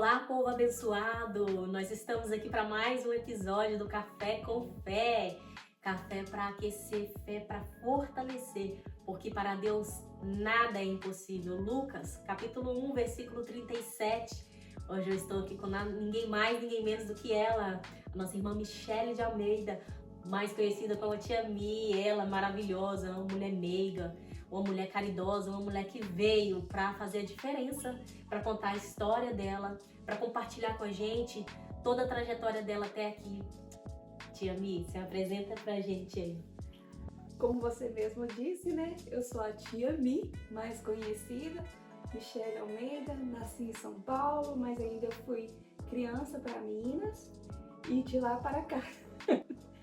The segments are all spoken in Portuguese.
Olá, povo abençoado! Nós estamos aqui para mais um episódio do Café com Fé. Café para aquecer, fé para fortalecer, porque para Deus nada é impossível. Lucas, capítulo 1, versículo 37. Hoje eu estou aqui com ninguém mais, ninguém menos do que ela, a nossa irmã Michele de Almeida, mais conhecida como Tia Mi. Ela maravilhosa, uma mulher meiga, uma mulher caridosa, uma mulher que veio para fazer a diferença, para contar a história dela, para compartilhar com a gente toda a trajetória dela até aqui. Tia Mi, se apresenta pra gente aí. Como você mesmo disse, né? Eu sou a Tia Mi, mais conhecida, Michele Almeida. Nasci em São Paulo, mas ainda fui criança para Minas e de lá para cá.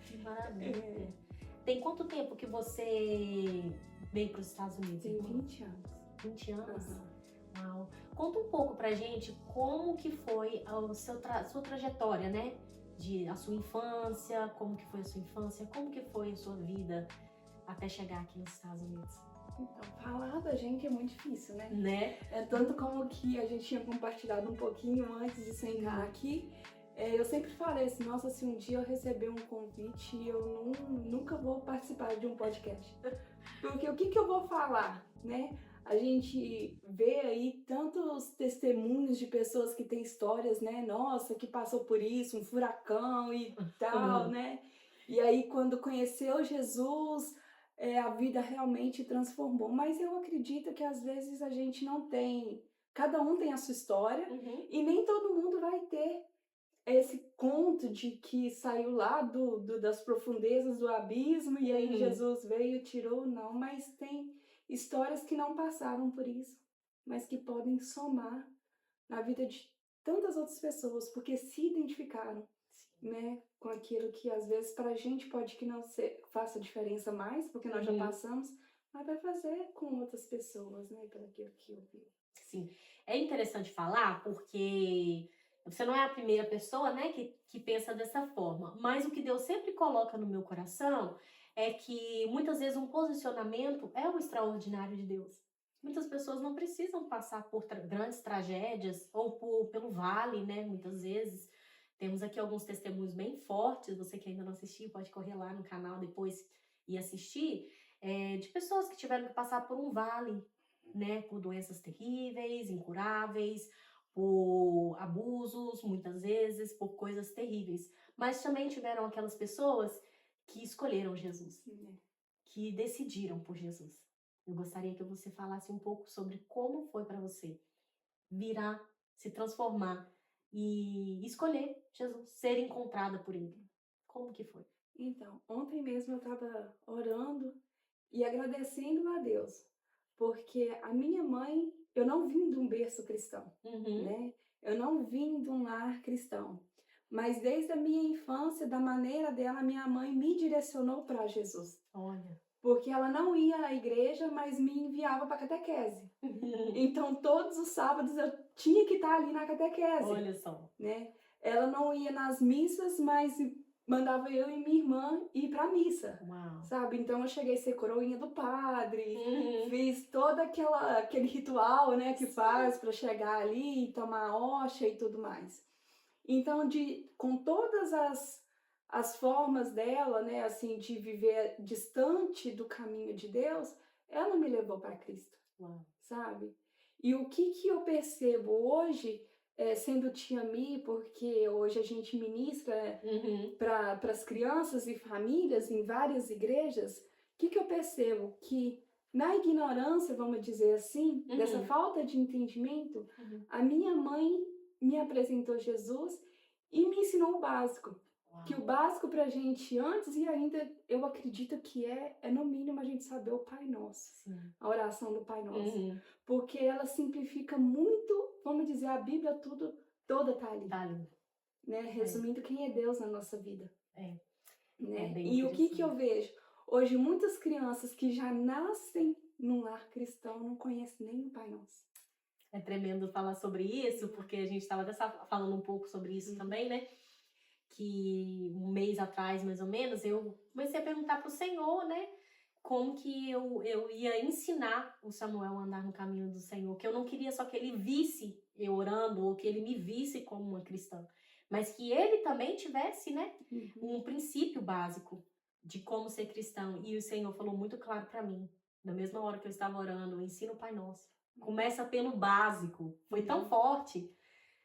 Que maravilha! Tem quanto tempo que você veio para os Estados Unidos? Tenho 20 anos. 20 anos? Uhum. Uau! Conta um pouco pra gente como que foi a sua trajetória, né? A sua infância, como que foi a sua infância, como que foi a sua vida até chegar aqui nos Estados Unidos? Então, falar da gente é muito difícil, né? Né? É tanto como que a gente tinha compartilhado um pouquinho antes de sentar aqui. Eu sempre falei assim, nossa, se um dia eu receber um convite, eu nunca vou participar de um podcast. Porque o que eu vou falar, né? A gente vê aí tantos testemunhos de pessoas que têm histórias, né? Nossa, que passou por isso, um furacão e tal, né? E aí, quando conheceu Jesus, a vida realmente transformou. Mas eu acredito que às vezes a gente não tem... Cada um tem a sua história e nem todo mundo vai ter esse conto de que saiu lá das profundezas do abismo e aí Jesus veio e tirou, não, mas tem histórias que não passaram por isso, mas que podem somar na vida de tantas outras pessoas, porque se identificaram, né, com aquilo que às vezes pra gente pode que não faça diferença mais, porque nós já passamos, mas vai fazer com outras pessoas, né, pelo aquilo que eu vi. Sim, é interessante falar porque você não é a primeira pessoa, né, que pensa dessa forma, mas o que Deus sempre coloca no meu coração é que muitas vezes um posicionamento é o extraordinário de Deus. Muitas pessoas não precisam passar por grandes tragédias ou pelo vale, né, muitas vezes. Temos aqui alguns testemunhos bem fortes, você que ainda não assistiu pode correr lá no canal depois e assistir, de pessoas que tiveram que passar por um vale, né, por doenças terríveis, incuráveis, por abusos, muitas vezes, por coisas terríveis. Mas também tiveram aquelas pessoas que escolheram Jesus, que decidiram por Jesus. Eu gostaria que você falasse um pouco sobre como foi para você virar, se transformar e escolher Jesus, ser encontrada por Ele. Como que foi? Então, ontem mesmo eu estava orando e agradecendo a Deus, porque a minha mãe, eu não vim de um berço cristão, né? Eu não vim de um lar cristão, mas desde a minha infância, da maneira dela, minha mãe me direcionou para Jesus. Olha. Porque ela não ia à igreja, mas me enviava para catequese. Então, todos os sábados eu tinha que estar ali na catequese. Olha só. Né? Ela não ia nas missas, mas mandava eu e minha irmã ir pra missa. Uau. Sabe? Então eu cheguei a ser coroinha do padre, fiz todo aquele ritual, né, que faz para chegar ali e tomar hóstia e tudo mais. Então, com todas as formas dela, né, assim, de viver distante do caminho de Deus, ela me levou para Cristo. Uau. Sabe? E o que eu percebo hoje, sendo Tia Mi, porque hoje a gente ministra para as crianças e famílias em várias igrejas, o que eu percebo? Que na ignorância, vamos dizer assim, dessa falta de entendimento, a minha mãe me apresentou Jesus e me ensinou o básico. Uau. Que o básico pra gente antes e ainda eu acredito que é no mínimo a gente saber o Pai Nosso. Sim. A oração do Pai Nosso. Porque ela simplifica muito, vamos dizer, a Bíblia toda tá ali. Tá ali. Né? Resumindo quem é Deus na nossa vida. É. Né? É bem e o que eu vejo? Hoje muitas crianças que já nascem num lar cristão não conhecem nem o Pai Nosso. É tremendo falar sobre isso, porque a gente estava até falando um pouco sobre isso também, né? Que um mês atrás, mais ou menos, eu comecei a perguntar para o Senhor, né? Como que eu ia ensinar o Samuel a andar no caminho do Senhor. Que eu não queria só que ele visse eu orando, ou que ele me visse como uma cristã, mas que ele também tivesse, né, um princípio básico de como ser cristão. E o Senhor falou muito claro para mim, na mesma hora que eu estava orando, ensina o Pai Nosso. Começa pelo básico. Foi tão forte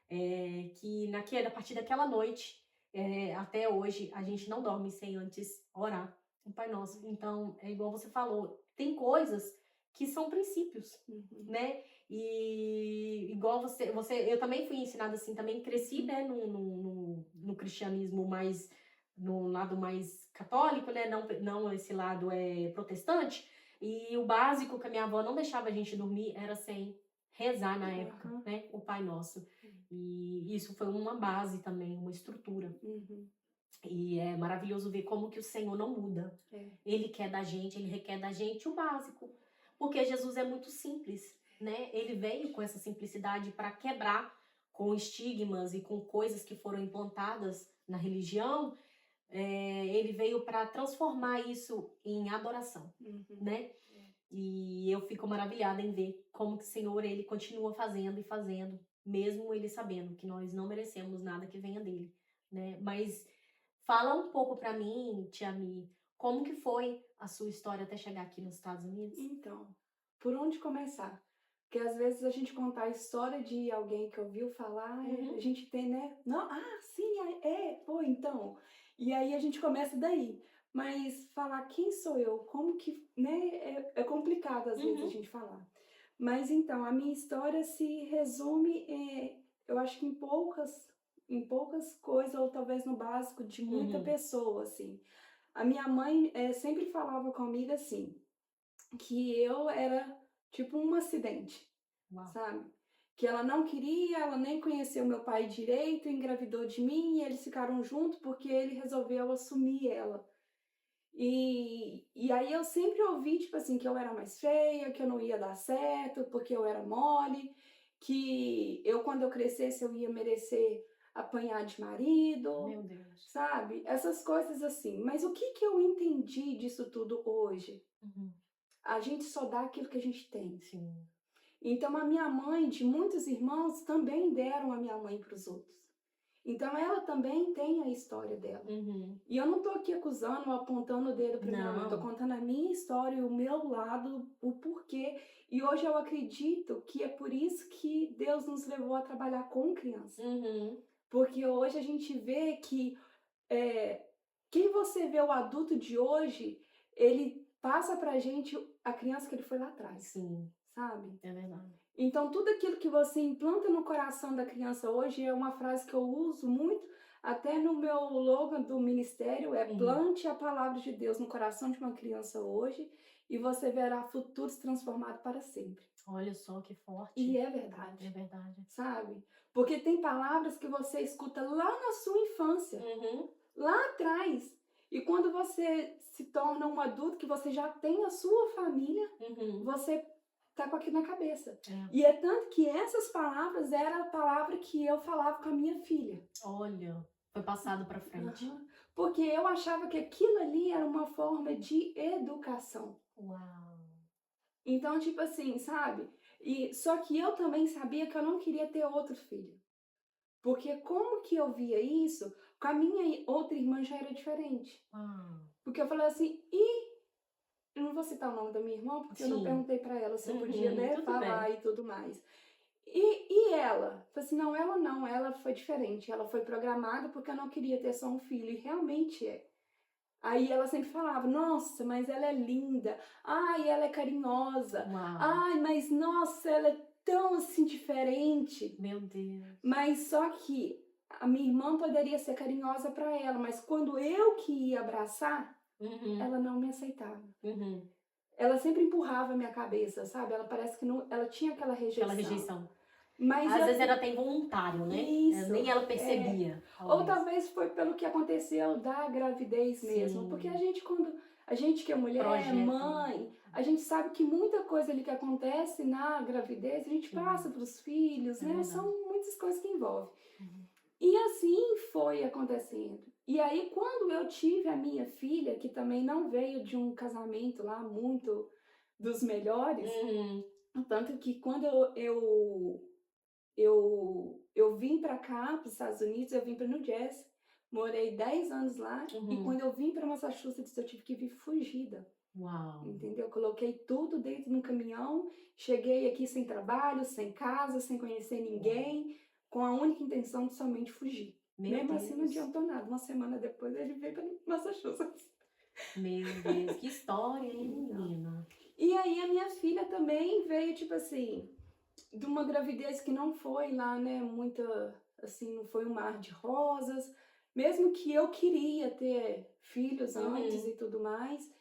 que a partir daquela noite até hoje, a gente não dorme sem antes orar o Pai Nosso. Então, é igual você falou, tem coisas que são princípios, né? E igual eu também fui ensinada assim, também cresci, né, no cristianismo mais, no lado mais católico, né, não esse lado protestante, e o básico que a minha avó não deixava a gente dormir era sem rezar na época, né, o Pai Nosso. E isso foi uma base também, uma estrutura. E é maravilhoso ver como que o Senhor não muda. Ele quer da gente, ele requer da gente o básico. Porque Jesus é muito simples, né? Ele veio com essa simplicidade para quebrar com estigmas e com coisas que foram implantadas na religião. Ele veio para transformar isso em adoração, né? E eu fico maravilhada em ver como que o Senhor, ele continua fazendo e fazendo, mesmo ele sabendo que nós não merecemos nada que venha dele, né? Mas fala um pouco para mim, Tia Mi, como que foi a sua história até chegar aqui nos Estados Unidos? Então, por onde começar? Porque às vezes a gente contar a história de alguém que ouviu falar, a gente tem, né? Não, sim, pô, então. E aí a gente começa daí. Mas falar quem sou eu, como que, né? É complicado às vezes a gente falar. Mas então, a minha história se resume, eu acho que em poucas coisas, ou talvez no básico de muita pessoa, assim. A minha mãe sempre falava comigo assim, que eu era tipo um acidente, sabe? Que ela não queria, ela nem conheceu meu pai direito, engravidou de mim e eles ficaram juntos porque ele resolveu assumir ela. E aí eu sempre ouvi, tipo assim, que eu era mais feia, que eu não ia dar certo, porque eu era mole, que quando eu crescesse, eu ia merecer apanhar de marido, Meu Deus. sabe? Essas coisas assim. Mas o que eu entendi disso tudo hoje? A gente só dá aquilo que a gente tem. Sim. Então, a minha mãe, de muitos irmãos, também deram a minha mãe para os outros. Então, ela também tem a história dela. E eu não tô aqui acusando ou apontando o dedo para minha mãe. Eu tô contando a minha história, o meu lado, o porquê. E hoje eu acredito que é por isso que Deus nos levou a trabalhar com criança. Porque hoje a gente vê que quem você vê o adulto de hoje, ele passa pra gente a criança que ele foi lá atrás. Sim. Sabe? É verdade. Então, tudo aquilo que você implanta no coração da criança hoje é uma frase que eu uso muito, até no meu slogan do ministério, plante a palavra de Deus no coração de uma criança hoje e você verá futuros transformados para sempre. Olha só que forte. E é verdade. É verdade. Sabe? Porque tem palavras que você escuta lá na sua infância, lá atrás. E quando você se torna um adulto, que você já tem a sua família, você tá com aquilo na cabeça. E é tanto que essas palavras era a palavra que eu falava com a minha filha. Olha, foi passado para frente. Porque eu achava que aquilo ali era uma forma de educação. Uau. Então, tipo assim, sabe? Só que eu também sabia que eu não queria ter outro filho. Porque como que eu via isso, com a minha outra irmã já era diferente. Porque eu falei assim, eu não vou citar o nome da minha irmã, porque eu não perguntei pra ela se eu podia, né, falar e tudo mais. E ela? Falei assim, não, ela foi diferente. Ela foi programada porque eu não queria ter só um filho, e realmente é. Aí ela sempre falava, nossa, mas ela é linda. Ai, ela é carinhosa. Ai, mas nossa, ela é tão assim diferente. Meu Deus. Mas só que a minha irmã poderia ser carinhosa pra ela, mas quando eu que ia abraçar, ela não me aceitava. Ela sempre empurrava a minha cabeça, sabe? Ela parece que não, ela tinha aquela rejeição. Aquela rejeição. Mas às vezes era até involuntário, né? Isso, nem ela percebia. Ou talvez foi pelo que aconteceu da gravidez mesmo. Porque a gente, quando a gente que é mulher, mãe, a gente sabe que muita coisa ali que acontece na gravidez, a gente passa para os filhos, né? Verdade. São muitas coisas que envolvem. E assim foi acontecendo. E aí, quando eu tive a minha filha, que também não veio de um casamento lá muito dos melhores, tanto que quando eu eu vim para cá, para os Estados Unidos, eu vim para New Jersey, morei 10 anos lá, e Uhum. quando eu vim para Massachusetts, eu tive que vir fugida, Uau. entendeu? Coloquei tudo dentro de um caminhão, cheguei aqui sem trabalho, sem casa, sem conhecer ninguém, com a única intenção de somente fugir. Meu Mesmo assim, não Deus. adiantou nada. Uma semana depois, ele veio para Massachusetts. Meu Deus. Que história, hein, Então, menina? e aí a minha filha também veio, tipo assim, de uma gravidez que não foi lá, né, muita, assim, não foi um mar de rosas, mesmo que eu queria ter filhos antes Uhum. e tudo mais,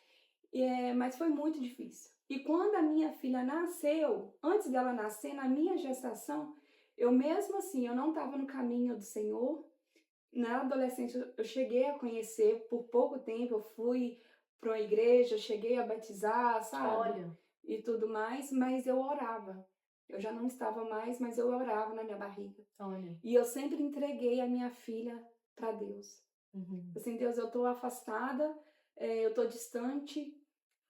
mas foi muito difícil. E quando a minha filha nasceu, antes dela nascer, na minha gestação, eu mesmo assim, eu não estava no caminho do Senhor. Na adolescência, eu cheguei a conhecer por pouco tempo, eu fui para uma igreja, cheguei a batizar, sabe? Olha. E tudo mais, mas eu orava. Eu já não estava mais, mas eu orava na minha barriga. Olha. E eu sempre entreguei a minha filha para Deus. Uhum. Assim, Deus, eu estou afastada, eu estou distante,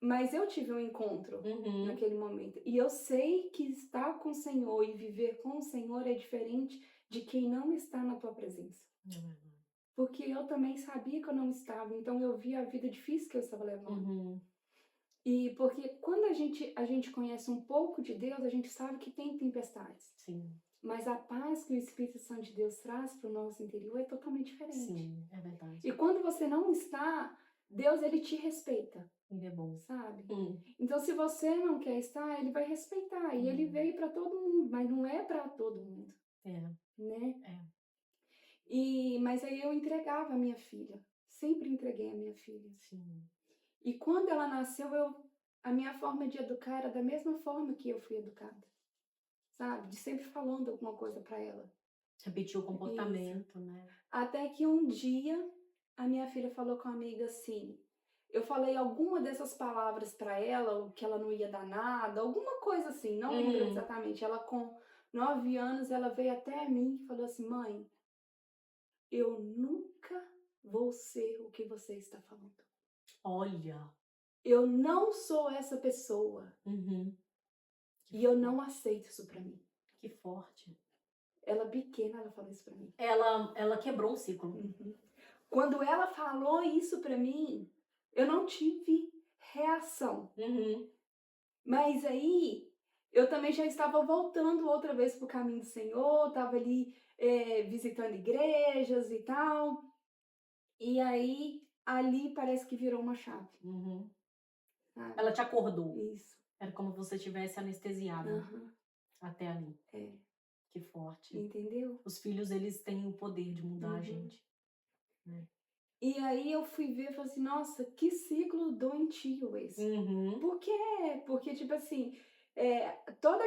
mas eu tive um encontro Uhum. naquele momento. E eu sei que estar com o Senhor e viver com o Senhor é diferente de quem não está na tua presença. Uhum. Porque eu também sabia que eu não estava, então eu via a vida difícil que eu estava levando. Uhum. E porque quando a gente conhece um pouco de Deus, a gente sabe que tem tempestades. Sim. Mas a paz que o Espírito Santo de Deus traz para o nosso interior é totalmente diferente. Sim, é verdade. E quando você não está, Deus, ele te respeita, Ele é bom. sabe? Hum. Então, se você não quer estar, ele vai respeitar. E ele veio para todo mundo, mas não é para todo mundo, É. né? É. Mas aí eu entregava a minha filha. Sempre entreguei a minha filha. Sim. E quando ela nasceu, a minha forma de educar era da mesma forma que eu fui educada, sabe? De sempre falando alguma coisa para ela. Repetir o Isso. comportamento, né? Até que um dia a minha filha falou com a amiga assim, eu falei alguma dessas palavras para ela, que ela não ia dar nada, alguma coisa assim, não lembro Uhum. exatamente. Ela com 9 anos, ela veio até mim e falou assim, mãe, eu nunca vou ser o que você está falando. Olha. Eu não sou essa pessoa. Uhum. E eu não aceito isso pra mim. Que forte. Ela pequena, ela falou isso pra mim. Ela quebrou um ciclo. Uhum. Quando ela falou isso pra mim, eu não tive reação. Uhum. Mas aí, eu também já estava voltando outra vez pro caminho do Senhor, estava ali visitando igrejas e tal. E aí, ali parece que virou uma chave, Uhum. sabe? Ela te acordou. Isso. Era como se você tivesse anestesiada Aham. até ali. É. Que forte. Entendeu? Os filhos, eles têm o poder de mudar a Uhum. gente, né? E aí eu fui ver e falei assim, nossa, que ciclo doentio esse. Uhum. Por quê? Porque, tipo assim, toda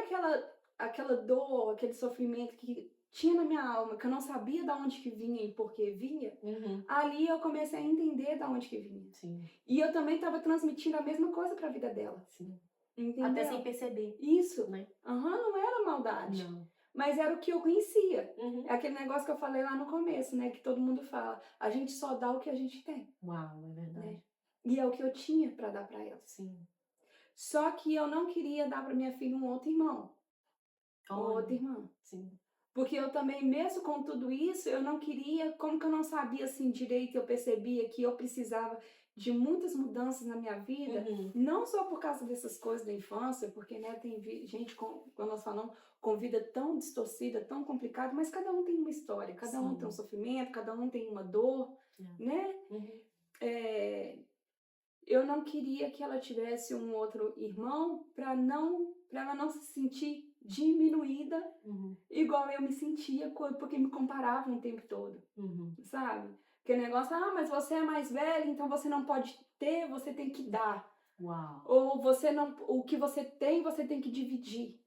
aquela dor, aquele sofrimento que tinha na minha alma, que eu não sabia de onde que vinha e por que vinha, Uhum. ali eu comecei a entender de onde que vinha. Sim, E eu também estava transmitindo a mesma coisa para a vida dela, sim. entendeu? Até sem perceber, Isso. né? Aham, não era maldade. Não. Mas era o que eu conhecia. Uhum. É aquele negócio que eu falei lá no começo, né? Que todo mundo fala. A gente só dá o que a gente tem, Uau, é verdade. né? E é o que eu tinha para dar para ela. Sim. Só que eu não queria dar para minha filha um outro irmão ou outra Olha, irmã. sim. Porque eu também, mesmo com tudo isso, eu não queria, como que eu não sabia assim direito, eu percebia que eu precisava de muitas mudanças na minha vida, Uhum. não só por causa dessas coisas da infância, porque né, tem gente, quando nós falamos, com vida tão distorcida, tão complicada, mas cada um tem uma história, cada um tem um Sim. sofrimento, cada um tem uma dor, É. né? Uhum. Eu não queria que ela tivesse um outro irmão para ela não se sentir diminuída Uhum. igual eu me sentia porque me comparavam o tempo todo, Uhum. sabe? Aquele negócio, mas você é mais velha, então você não pode ter, você tem que dar. Uau. Ou você não, o que você tem que dividir.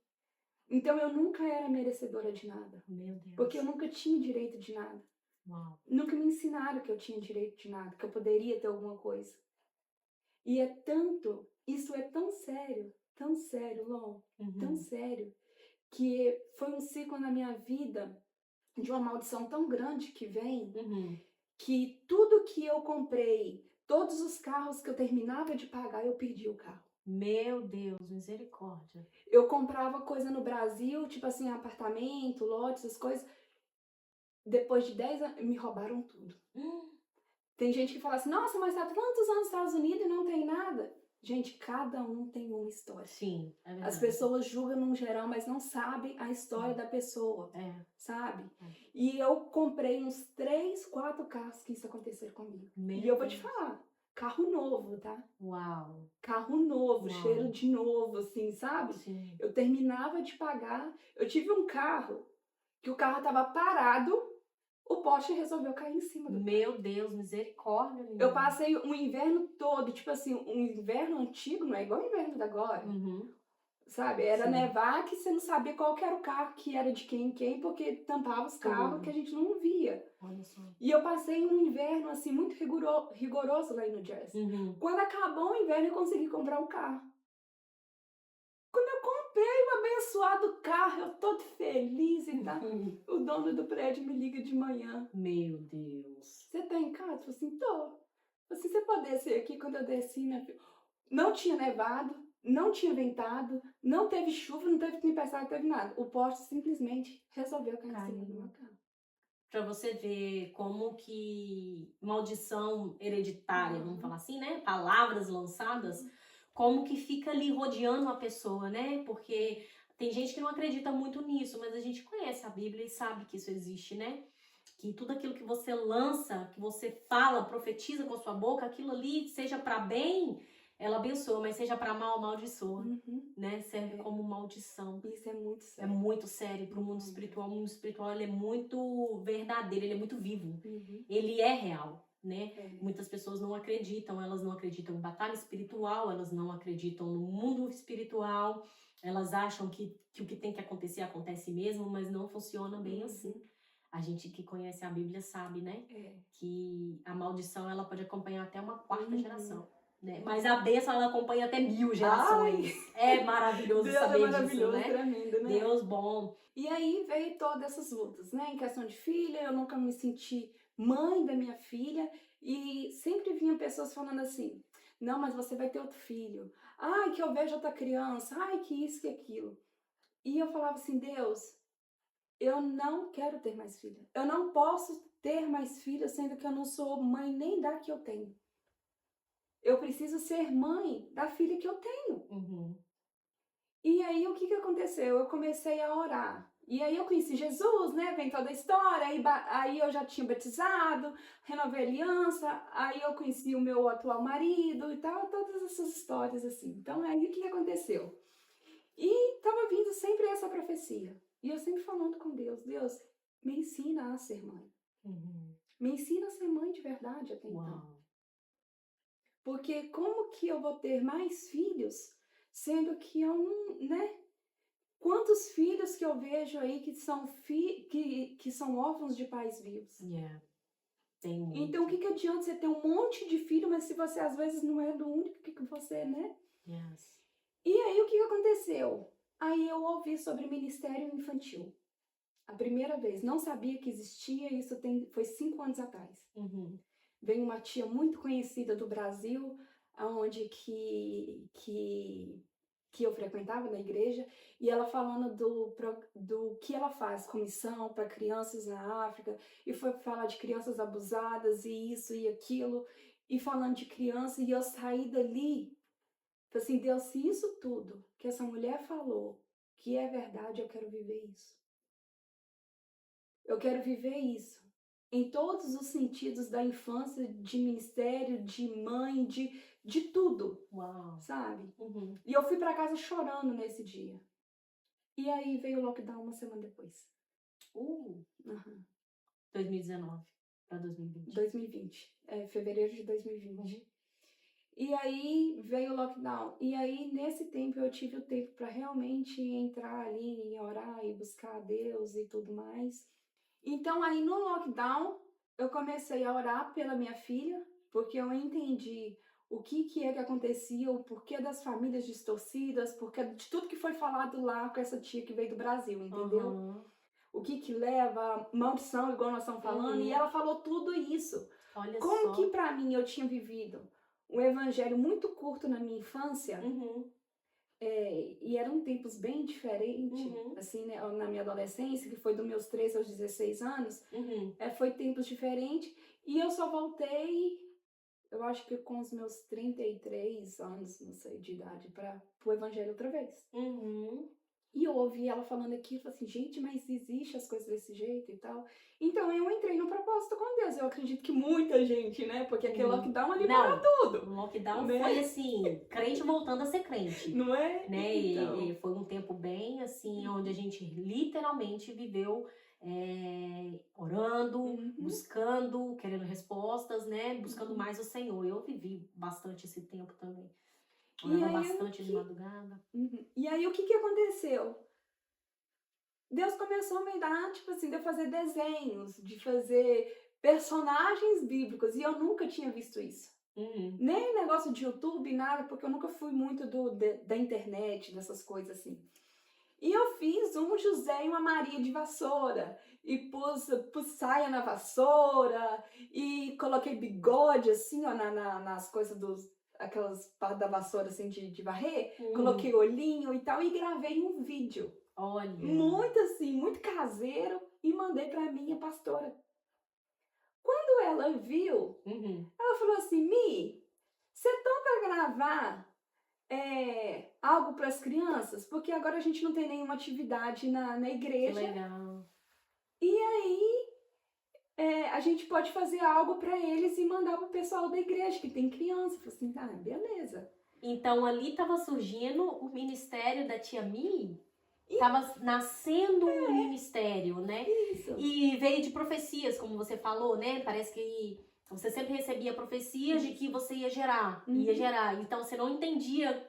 Então eu nunca era merecedora de nada, Meu Deus. porque eu nunca tinha direito de nada. Uau. Nunca me ensinaram que eu tinha direito de nada, que eu poderia ter alguma coisa. E isso é tão sério, Lon, tão Uhum. sério, que foi um ciclo na minha vida de uma maldição tão grande que vem, Uhum. que tudo que eu comprei, todos os carros que eu terminava de pagar, eu perdi o carro. Meu Deus, misericórdia. Eu comprava coisa no Brasil, tipo assim, apartamento, lotes, essas coisas. Depois de 10 anos, me roubaram tudo. Tem gente que fala assim, nossa, mas tá tantos anos nos Estados Unidos e não tem nada. Gente, cada um tem uma história. Sim, é As verdade. pessoas julgam num geral, mas não sabem a história da pessoa, É. sabe? É. E eu comprei uns 3, 4 carros que isso aconteceu comigo. Meu E eu vou te Deus. falar, carro novo, tá? Uau. Carro novo, Uau. cheiro de novo, assim, sabe? Sim. Eu terminava de pagar, eu tive um carro, que o carro tava parado, o poste resolveu cair em cima do carro. Meu Deus, misericórdia, Eu menina. passei um inverno todo, tipo assim, um inverno antigo, não é igual o inverno da agora, Uhum. sabe? Era Sim. nevar que você não sabia qual que era o carro que era de quem em quem, porque tampava os carros Tudo. que a gente não via. Olha só. E eu passei um inverno, assim, muito rigoroso lá em New Jersey. Uhum. Quando acabou o inverno, eu consegui comprar um carro. Quando eu comprei o abençoado carro, eu todo feliz e tal, o dono do prédio me liga de manhã. Meu Deus. Você tá em casa? Eu falei assim, tô. Se você pode descer aqui, quando eu desci, minha filha, não tinha nevado, não tinha ventado, não teve chuva, não teve tempestade, não teve nada. O poste simplesmente resolveu cair em cima do meu carro. Pra você ver como que maldição hereditária, vamos falar assim, né? Palavras lançadas, como que fica ali rodeando a pessoa, né? Porque tem gente que não acredita muito nisso, mas a gente conhece a Bíblia e sabe que isso existe, né? Que tudo aquilo que você lança, que você fala, profetiza com a sua boca, aquilo ali, seja para bem, ela abençoa, mas seja para mal, amaldiçoa, né? Serve como maldição. Isso é muito É sério. muito sério para o mundo espiritual. O mundo espiritual ele é muito verdadeiro, ele é muito vivo. Ele é real, né? Muitas pessoas não acreditam, elas não acreditam em batalha espiritual, elas não acreditam no mundo espiritual, elas acham que o que tem que acontecer acontece mesmo, mas não funciona bem assim. A gente que conhece a Bíblia sabe, né? Que a maldição ela pode acompanhar até uma quarta geração. Né? Mas a bênção ela acompanha até 1000 gerações. É maravilhoso Deus saber é maravilhoso, disso, né? tremendo, né? Deus bom. E aí veio todas essas lutas, né? Em questão de filha, eu nunca me senti mãe da minha filha e sempre vinham pessoas falando assim, não, mas você vai ter outro filho. Ai, que eu vejo outra criança. Ai, que isso, que aquilo. E eu falava assim, Deus, eu não quero ter mais filha. Eu não posso ter mais filha, sendo que eu não sou mãe nem da que eu tenho. Eu preciso ser mãe da filha que eu tenho. E aí, o que aconteceu? Eu comecei a orar. E aí eu conheci Jesus, né? Vem toda a história. Aí eu já tinha batizado, renovei a aliança. Aí eu conheci o meu atual marido e tal. Todas essas histórias assim. Então, aí o que aconteceu? E tava vindo sempre essa profecia. E eu sempre falando com Deus. Deus, me ensina a ser mãe. Me ensina a ser mãe de verdade até então. Porque como que eu vou ter mais filhos, sendo que eu não, né? Quantos filhos que eu vejo aí que são órfãos de pais vivos? Tem muito. Então, o que adianta você ter um monte de filho, mas se você às vezes não é do único que você, né? E aí, o que aconteceu? Aí eu ouvi sobre ministério infantil. A primeira vez. Não sabia que existia, isso foi 5 anos atrás. Veio uma tia muito conhecida do Brasil, onde que eu frequentava na igreja, e ela falando do que ela faz com missão para crianças na África, e foi falar de crianças abusadas, e isso e aquilo, e falando de criança, e eu saí dali, falei assim, Deus, se isso tudo que essa mulher falou, que é verdade, eu quero viver isso. Eu quero viver isso. Em todos os sentidos da infância, de ministério, de mãe, de tudo. Sabe? E eu fui pra casa chorando nesse dia. E aí veio o lockdown uma semana depois. 2019 para 2020. 2020. Fevereiro de 2020. E aí veio o lockdown. E aí nesse tempo eu tive o tempo pra realmente entrar ali e orar e buscar a Deus e tudo mais. Então aí no lockdown eu comecei a orar pela minha filha, porque eu entendi o que é que acontecia, o porquê das famílias distorcidas, porque de tudo que foi falado lá com essa tia que veio do Brasil, entendeu? O que leva maldição, igual nós estamos falando, e ela falou tudo isso. Olha Como só. que pra mim eu tinha vivido um evangelho muito curto na minha infância, Uhum. e eram tempos bem diferentes, Uhum. assim, né, na minha adolescência, que foi dos meus 13 aos 16 anos, Uhum. foi tempos diferentes, e eu só voltei, eu acho que com os meus 33 anos, não sei, de idade, para o evangelho outra vez. Uhum. E eu ouvi ela falando aqui, eu falei assim, gente, mas existe as coisas desse jeito e tal. Então eu entrei no propósito com Deus. Eu acredito que muita gente, né? Porque aquele Uhum. lockdown ali parou Não, tudo, o lockdown foi né? assim, crente voltando a ser crente, Não é? né? E Então. foi um tempo bem assim, onde a gente literalmente viveu orando, Uhum. buscando, querendo respostas, né? Buscando Uhum. mais o Senhor. Eu vivi bastante esse tempo também. E Orava aí o bastante de que, madrugada. e aí o que que aconteceu? Deus começou a me dar, tipo assim, de eu fazer desenhos, de fazer personagens bíblicos, e eu nunca tinha visto isso. Uhum. Nem negócio de YouTube, nada, porque eu nunca fui muito da internet, dessas coisas assim. E eu fiz um José e uma Maria de vassoura, e pus saia na vassoura, e coloquei bigode assim, ó, nas coisas aquelas partes da vassoura assim de varrer, Uhum. coloquei olhinho e tal, e gravei um vídeo, Olha. muito assim, muito caseiro, e mandei pra minha pastora. Quando ela viu, Uhum. ela falou assim, Mi, você topa gravar algo para as crianças? Porque agora a gente não tem nenhuma atividade na Que igreja. legal. E aí a gente pode fazer algo para eles e mandar pro pessoal da igreja, que tem criança. Eu falei assim, tá, beleza. Então ali estava surgindo o ministério da Tia Mi, E estava nascendo um ministério, né? isso. E veio de profecias, como você falou, né? Parece que você sempre recebia profecias de que você ia gerar, ia Uhum. gerar. Então você não entendia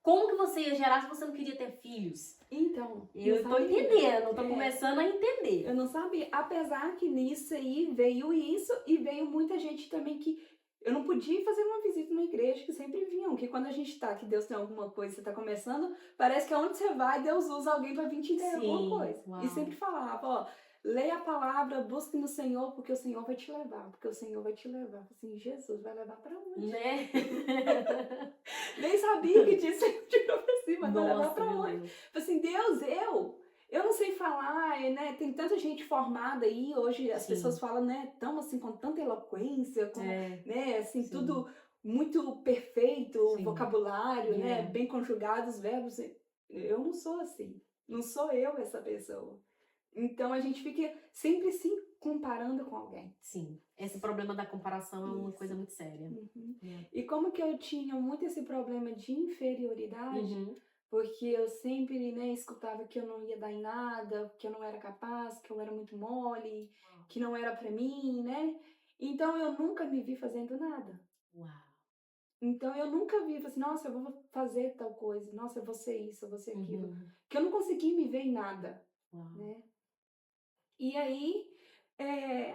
como que você ia gerar se você não queria ter filhos. Então, Eu não tô sabia. entendendo, eu tô começando a entender. Eu não sabia. Apesar que nisso aí veio isso e veio muita gente também que eu não podia fazer uma visita numa igreja, que sempre vinham, que quando a gente tá, que Deus tem alguma coisa, você tá começando, parece que aonde você vai, Deus usa alguém para vir te dar alguma Sim, coisa. E uau. sempre falava, ó, leia a palavra, busque no Senhor, porque o Senhor vai te levar, porque o Senhor vai te levar. Assim, Jesus vai levar para onde? Né? Nem sabia que tinha esse tipo de profecia, mas vai levar Nossa, para meu onde? Deus. Assim, Deus, eu não sei falar, né? Tem tanta gente formada aí, hoje as pessoas Sim, falam, né, tão assim, com tanta eloquência, com, é, né, assim, sim, tudo muito perfeito, o sim. vocabulário, né, É. bem conjugados os verbos. Eu não sou assim, não sou eu essa pessoa. Então a gente fica sempre se comparando com alguém. Sim, esse problema da comparação é uma coisa Isso. muito séria. Uhum. É. E como que eu tinha muito esse problema de inferioridade, Uhum. porque eu sempre, né, escutava que eu não ia dar em nada, que eu não era capaz, que eu era muito mole, que não era pra mim, né? Então eu nunca me vi fazendo nada. Uau. Então eu nunca vi, assim, nossa, eu vou fazer tal coisa, nossa, eu vou ser isso, eu vou ser aquilo. Uhum. Que eu não consegui me ver em nada, Uau. né? E aí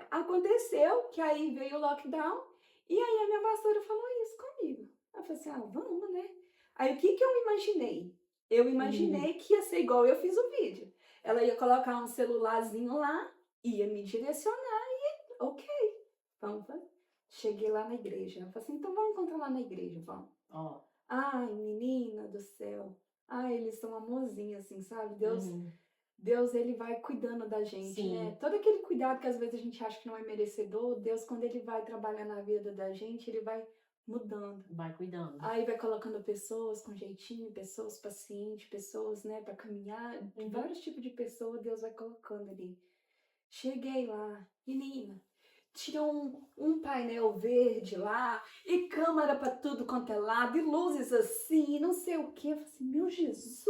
aconteceu que aí veio o lockdown e aí a minha pastora falou isso comigo. Ela falou assim, ah, vamos, né? Aí o que que eu imaginei? Eu Uhum. imaginei que ia ser igual eu fiz o vídeo. Ela ia colocar um celularzinho lá, ia me direcionar e ok, vamos fazer. Cheguei lá na igreja. Ela falou assim, então vamos encontrar lá na igreja, vamos. Ó. Ai, menina do céu. Ai, eles são amorzinhos, assim, sabe? Uhum. Deus, ele vai cuidando da gente, né? Sim, Todo aquele cuidado que às vezes a gente acha que não é merecedor, Deus, quando ele vai trabalhar na vida da gente, ele vai mudando. vai cuidando. Aí vai colocando pessoas com jeitinho, pessoas pacientes, pessoas, né, para caminhar, Uhum. vários tipos de pessoas Deus vai colocando ali. Cheguei lá, menina, tinha um painel verde lá, e câmera para tudo quanto é lado, e luzes assim, não sei o que. Eu falei assim, meu Jesus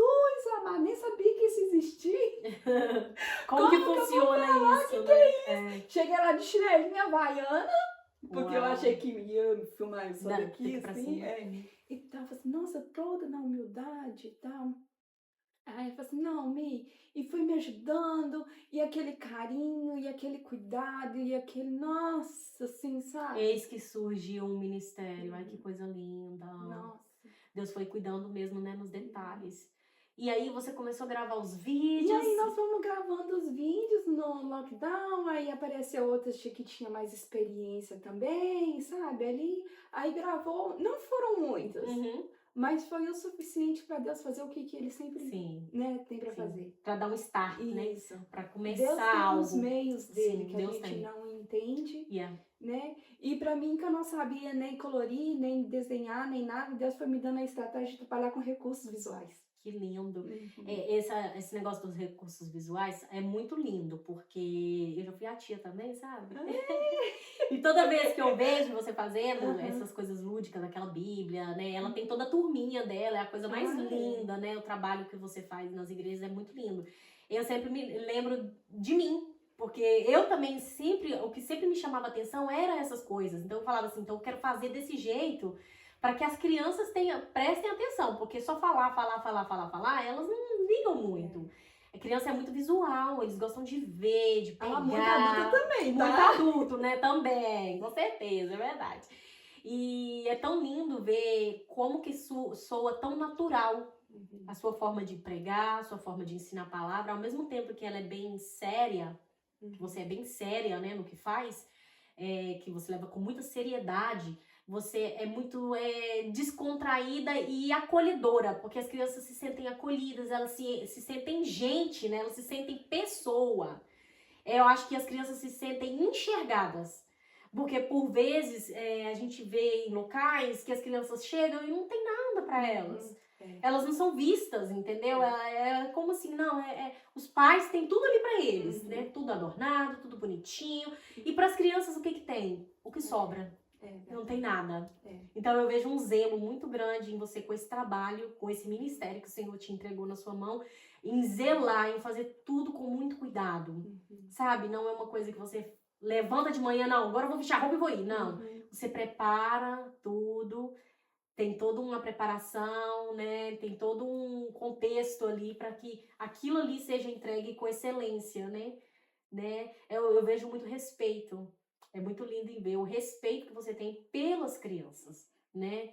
amado, nem sabia que isso existia. Como que Como que eu vou funciona falar? isso, Que é né? isso? Cheguei lá de chinelinha havaiana, porque eu achei Uau. que ia me filmar só daqui, Daqui pra assim, cima. Uhum. e tava assim, nossa, toda na humildade e tal. Aí eu falei assim, não, Mi, e foi me ajudando, e aquele carinho, e aquele cuidado, e aquele, nossa, assim, sabe? Eis que surgiu um ministério. Ai, que Uhum. coisa linda. Nossa. Deus foi cuidando mesmo, né, nos detalhes. E aí você começou a gravar os E vídeos. aí nós fomos gravando os vídeos no lockdown, aí apareceu outras que tinha mais experiência também, sabe? Ali, aí gravou, não foram muitas, Uhum. mas foi o suficiente para Deus fazer o que ele sempre, Sim, né, tem para sim. fazer. Pra dar um start, né? Isso. Pra Deus começar tem os algo. meios dele Sim, que a Deus gente tem. não entende, Yeah. né? E para mim que eu não sabia nem colorir, nem desenhar, nem nada, Deus foi me dando a estratégia de trabalhar com recursos visuais. Que lindo. Uhum. Esse negócio dos recursos visuais é muito lindo, porque eu já fui a tia também, sabe? E toda vez que eu vejo você fazendo Aham. essas coisas lúdicas, aquela Bíblia, né? Ela tem toda a turminha dela, é a coisa mais Ah, é. linda, né? O trabalho que você faz nas igrejas é muito lindo. Eu sempre me lembro de mim, porque eu também sempre, o que sempre me chamava atenção era essas coisas. Então eu falava assim, então eu quero fazer desse jeito para que as crianças prestem atenção, porque só falar, elas não ligam muito. A criança é muito visual, eles gostam de ver, de pegar. Muito adulta também, tá? Muito adulto, né? Também, com certeza, é verdade. E é tão lindo ver como que soa tão natural Uhum. a sua forma de pregar, a sua forma de ensinar a palavra, ao mesmo tempo que ela é bem séria, que você é bem séria, né, no que faz, que você leva com muita seriedade, você é muito descontraída e acolhedora, porque as crianças se sentem acolhidas, elas se sentem gente, né, elas se sentem pessoa. Eu acho que as crianças se sentem enxergadas, porque por vezes a gente vê em locais que as crianças chegam e não tem nada para elas. Elas não são vistas, entendeu? É como assim, não, os pais têm tudo ali para eles, né? Tudo adornado, tudo bonitinho. E para as crianças o que tem? O que sobra. Não tem nada. Então eu vejo um zelo muito grande em você com esse trabalho, com esse ministério que o Senhor te entregou na sua mão, em zelar, em fazer tudo com muito cuidado. Sabe? Não é uma coisa que você levanta de manhã, não, agora eu vou vestir a roupa e vou ir. Não. Você prepara tudo. Tem toda uma preparação, né? Tem todo um contexto ali para que aquilo ali seja entregue com excelência, né? Eu vejo muito respeito. É muito lindo em ver o respeito que você tem pelas crianças, né?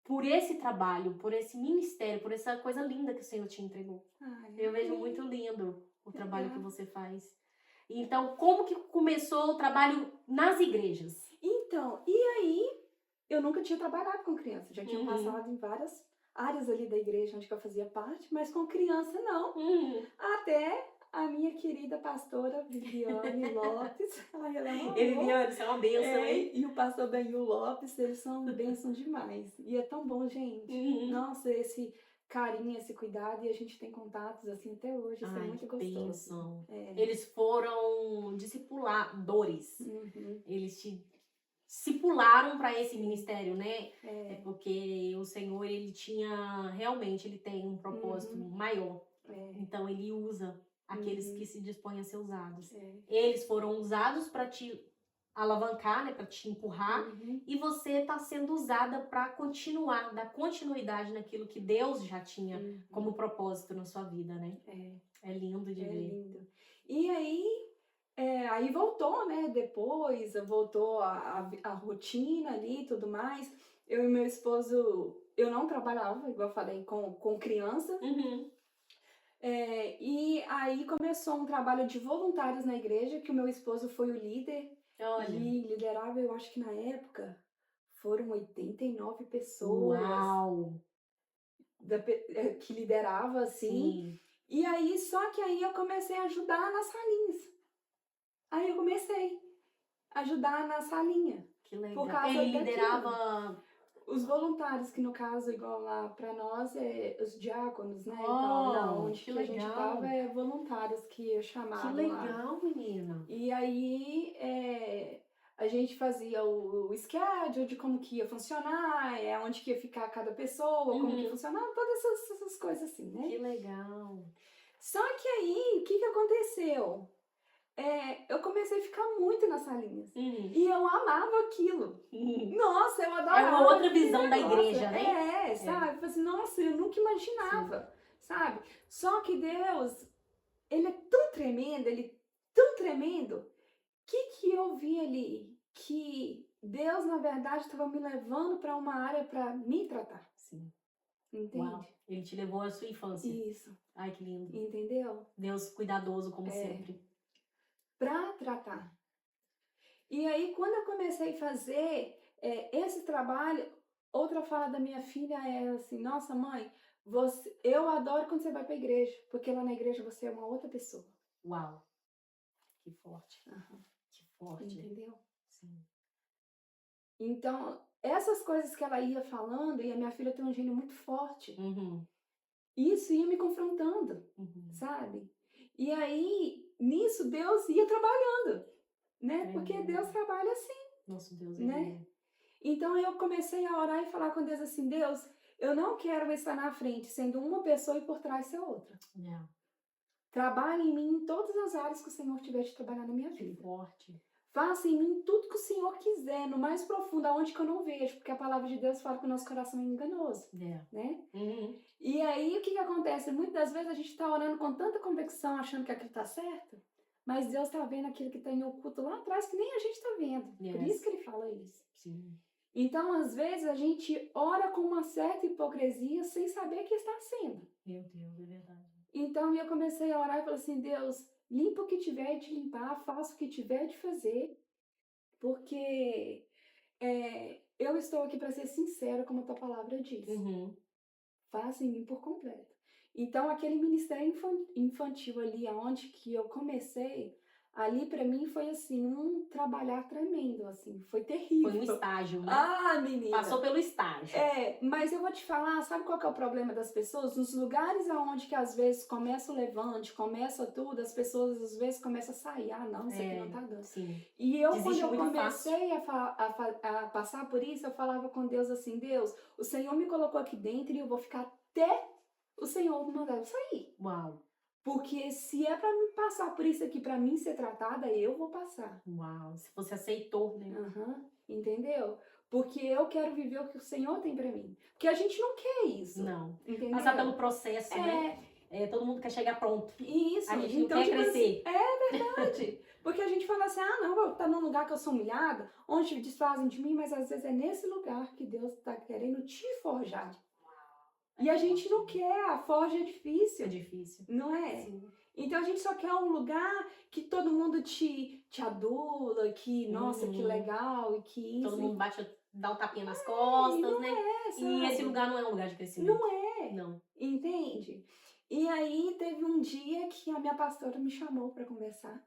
Por esse trabalho, por esse ministério, por essa coisa linda que o Senhor te entregou. Eu vejo muito lindo o trabalho que você faz. Então, como que começou o trabalho nas igrejas? Então, e aí eu nunca tinha trabalhado com criança, já tinha passado em várias áreas ali da igreja onde eu fazia parte, mas com criança não. Até a minha querida pastora Viviane Lopes. Ai, ela é uma Viviane, você é uma bênção, hein? E o pastor Benil Lopes, eles são bênção demais. E é tão bom, gente. Nossa, esse carinho, esse cuidado, e a gente tem contatos assim até hoje, isso é muito gostoso. Bênção. Eles foram discipuladores. Eles te discipularam para esse ministério, né? Porque o Senhor, ele tem um propósito maior. Então ele usa aqueles que se dispõem a ser usados. Eles foram usados para te alavancar, né, para te empurrar, e você está sendo usada para continuar, dar continuidade naquilo que Deus já tinha como propósito na sua vida, né? É lindo de ver. Lindo. E aí voltou, né? Depois voltou a rotina ali e tudo mais. Eu e meu esposo, eu não trabalhava, igual eu falei, com criança. E aí começou um trabalho de voluntários na igreja, que o meu esposo foi o líder. E liderava, eu acho que na época, foram 89 pessoas. Uau! Que liderava, assim. Sim. E aí, só que aí eu comecei a ajudar nas salinhas. Aí eu comecei a ajudar na salinha. Que legal. Por causa Ele daquilo. liderava Os voluntários, que no caso, igual lá pra nós, os diáconos, né? Oh, então, da onde que a gente legal. tava, voluntários que eu chamava Que legal, menina. E aí, a gente fazia o schedule de como que ia funcionar, onde que ia ficar cada pessoa, como que funcionava, todas essas coisas assim, né? Que legal. Só que aí, o que aconteceu? Eu comecei a ficar muito nas salinhas. E eu amava aquilo. Nossa, eu adorava. É uma outra visão da igreja, né? Sabe? Falei assim, nossa, eu nunca imaginava, sabe? Só que Deus, ele é tão tremendo, que eu vi ali? Que Deus, na verdade, estava me levando para uma área para me tratar. Sim. Entende? Ele te levou à sua infância. Isso. Ai, que lindo. Entendeu? Deus cuidadoso, como sempre. Pra tratar. E aí, quando eu comecei a fazer esse trabalho, outra fala da minha filha é assim, nossa mãe, eu adoro quando você vai pra igreja, porque lá na igreja você é uma outra pessoa. Uau. Que forte. Aham. Que forte. Entendeu? Sim. Então, essas coisas que ela ia falando, e a minha filha tem um gênio muito forte, Uhum. isso ia me confrontando, Uhum. sabe? E aí, nisso, Deus ia trabalhando, né? Porque Tremendo. Deus trabalha assim, Nosso Deus, né? ele Então eu comecei a orar e falar com Deus assim, Deus, eu não quero estar na frente sendo uma pessoa e por trás ser outra. é. Trabalhe em mim em todas as áreas que o Senhor tiver de trabalhar na minha Que vida. forte. Faça em mim tudo que o Senhor quiser, no mais profundo, aonde que eu não vejo, porque a palavra de Deus fala que o nosso coração é enganoso, É. né? Uhum. E aí o que acontece? Muitas das vezes a gente está orando com tanta convicção, achando que aquilo está certo, mas Deus está vendo aquilo que está em oculto lá atrás, que nem a gente está vendo. Por isso que ele fala isso. Sim. Então, às vezes, a gente ora com uma certa hipocrisia sem saber que está sendo. Meu Deus, é verdade. Então, eu comecei a orar e falei assim, Deus, limpa o que tiver de limpar, faça o que tiver de fazer, porque eu estou aqui para ser sincera, como a tua palavra diz. Uhum. Faça em mim por completo. Então, aquele ministério infantil ali, aonde que eu comecei, ali para mim foi assim, um trabalhar tremendo, assim, foi terrível. Foi um estágio, né? Ah, menina! Passou pelo estágio. Mas eu vou te falar, sabe qual que é o problema das pessoas? Nos lugares aonde que às vezes começa o levante, começa tudo, as pessoas às vezes começam a sair. Ah, não, isso aqui não tá dando. Sim. E eu, Desiste quando eu muito comecei a passar por isso, eu falava com Deus assim, Deus, o Senhor me colocou aqui dentro e eu vou ficar até o Senhor me mandar eu sair. Uau. Porque se é pra me passar por isso aqui, pra mim ser tratada, eu vou passar. Uau. Se você aceitou, né? Entendeu? Porque eu quero viver o que o Senhor tem pra mim. Porque a gente não quer isso. Não. Entendeu? Passar pelo processo, né? Todo mundo quer chegar pronto. Isso. A gente não quer crescer. É verdade. Porque a gente fala assim, não, vou estar num lugar que eu sou humilhada, onde desfazem de mim, mas às vezes é nesse lugar que Deus está querendo te forjar. E a gente não quer, a forja é difícil. É difícil. Não é? Sim. Então a gente só quer um lugar que todo mundo te adula, que, nossa, que legal, e que isso. Todo mundo dá um tapinha nas costas, não né? É, e esse lugar não é um lugar de crescimento. Não é. Não. Entende? E aí teve um dia que a minha pastora me chamou para conversar.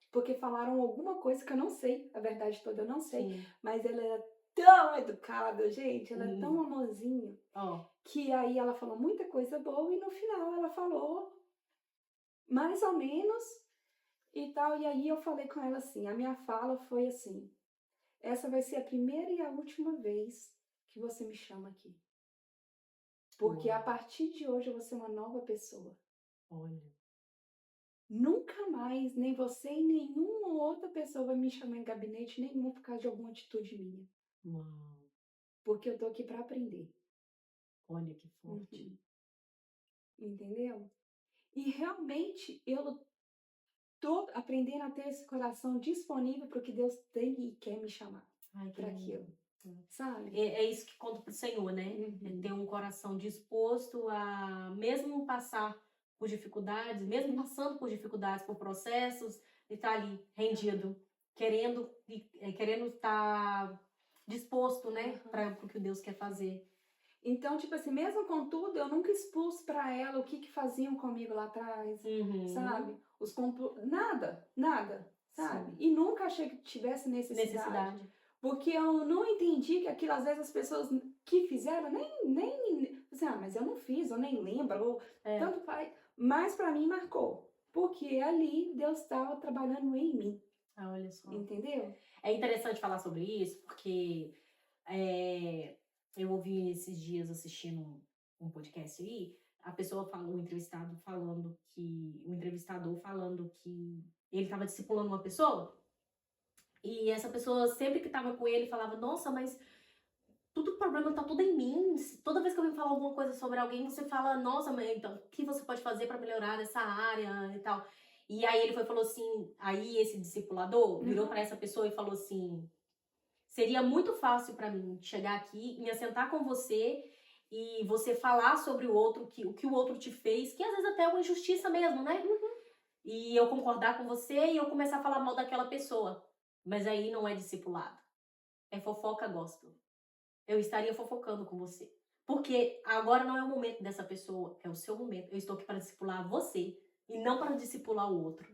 Porque falaram alguma coisa que eu não sei, a verdade toda eu não sei. Sim. Mas ela era tão educada, gente, ela é tão amorzinho. Que aí ela falou muita coisa boa e no final ela falou mais ou menos e tal. E aí eu falei com ela assim, a minha fala foi assim, essa vai ser a primeira e a última vez que você me chama aqui. Porque a partir de hoje eu vou ser uma nova pessoa. Olha. Nunca mais, nem você e nenhuma outra pessoa vai me chamar em gabinete nenhum por causa de alguma atitude minha. Uau. Porque eu tô aqui para aprender. Olha que forte. Entendeu? E realmente eu tô aprendendo a ter esse coração disponível para o que Deus tem e quer me chamar para aquilo. Sabe? É isso que conta pro Senhor, né? É ter um coração disposto a, mesmo passar por dificuldades, mesmo passando por dificuldades, por processos, ele tá ali, rendido, querendo estar disposto, né? Para o que Deus quer fazer. Então, tipo assim, mesmo com tudo, eu nunca expus pra ela o que faziam comigo lá atrás, sabe? Nada, sabe? Sim. E nunca achei que tivesse necessidade. Porque eu não entendi que aquilo, às vezes, as pessoas que fizeram, nem assim, mas eu não fiz, eu nem lembro, tanto faz. Mas pra mim marcou. Porque ali Deus estava trabalhando em mim. Olha só. Entendeu? É interessante falar sobre isso, porque eu ouvi esses dias assistindo um podcast aí, a pessoa falou, o entrevistador falando que ele estava discipulando uma pessoa, e essa pessoa sempre que estava com ele falava, nossa, mas tudo o problema tá tudo em mim. Toda vez que eu venho falar alguma coisa sobre alguém, você fala, nossa, mas então, o que você pode fazer para melhorar nessa área e tal. E aí ele falou assim, aí esse discipulador virou para essa pessoa e falou assim, seria muito fácil para mim chegar aqui, me assentar com você e você falar sobre o outro, o que o outro te fez, que às vezes até é uma injustiça mesmo, né? E eu concordar com você e eu começar a falar mal daquela pessoa. Mas aí não é discipulado. É fofoca gospel. Eu estaria fofocando com você. Porque agora não é o momento dessa pessoa, é o seu momento. Eu estou aqui para discipular você e não para discipular o outro.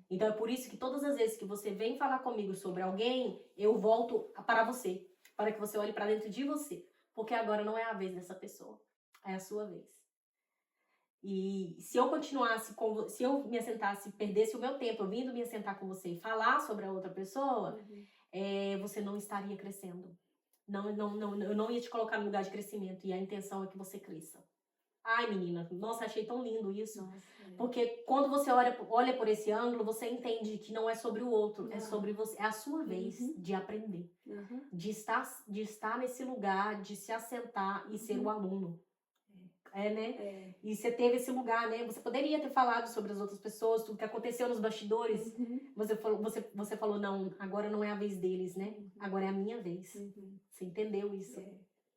Então é por isso que todas as vezes que você vem falar comigo sobre alguém, eu volto para você, para que você olhe para dentro de você. Porque agora não é a vez dessa pessoa, é a sua vez. E se eu continuasse se eu me assentasse, perdesse o meu tempo vindo me assentar com você e falar sobre a outra pessoa, você não estaria crescendo. Eu não ia te colocar no lugar de crescimento. E a intenção é que você cresça. Ai, menina, nossa, achei tão lindo isso. Nossa, Porque quando você olha por esse ângulo, você entende que não é sobre o outro, é sobre você. É a sua vez de aprender. De estar nesse lugar, de se assentar e ser o aluno. Né? E você teve esse lugar, né? Você poderia ter falado sobre as outras pessoas, tudo que aconteceu nos bastidores. Você falou, não, agora não é a vez deles, né? Agora é a minha vez. Você entendeu isso?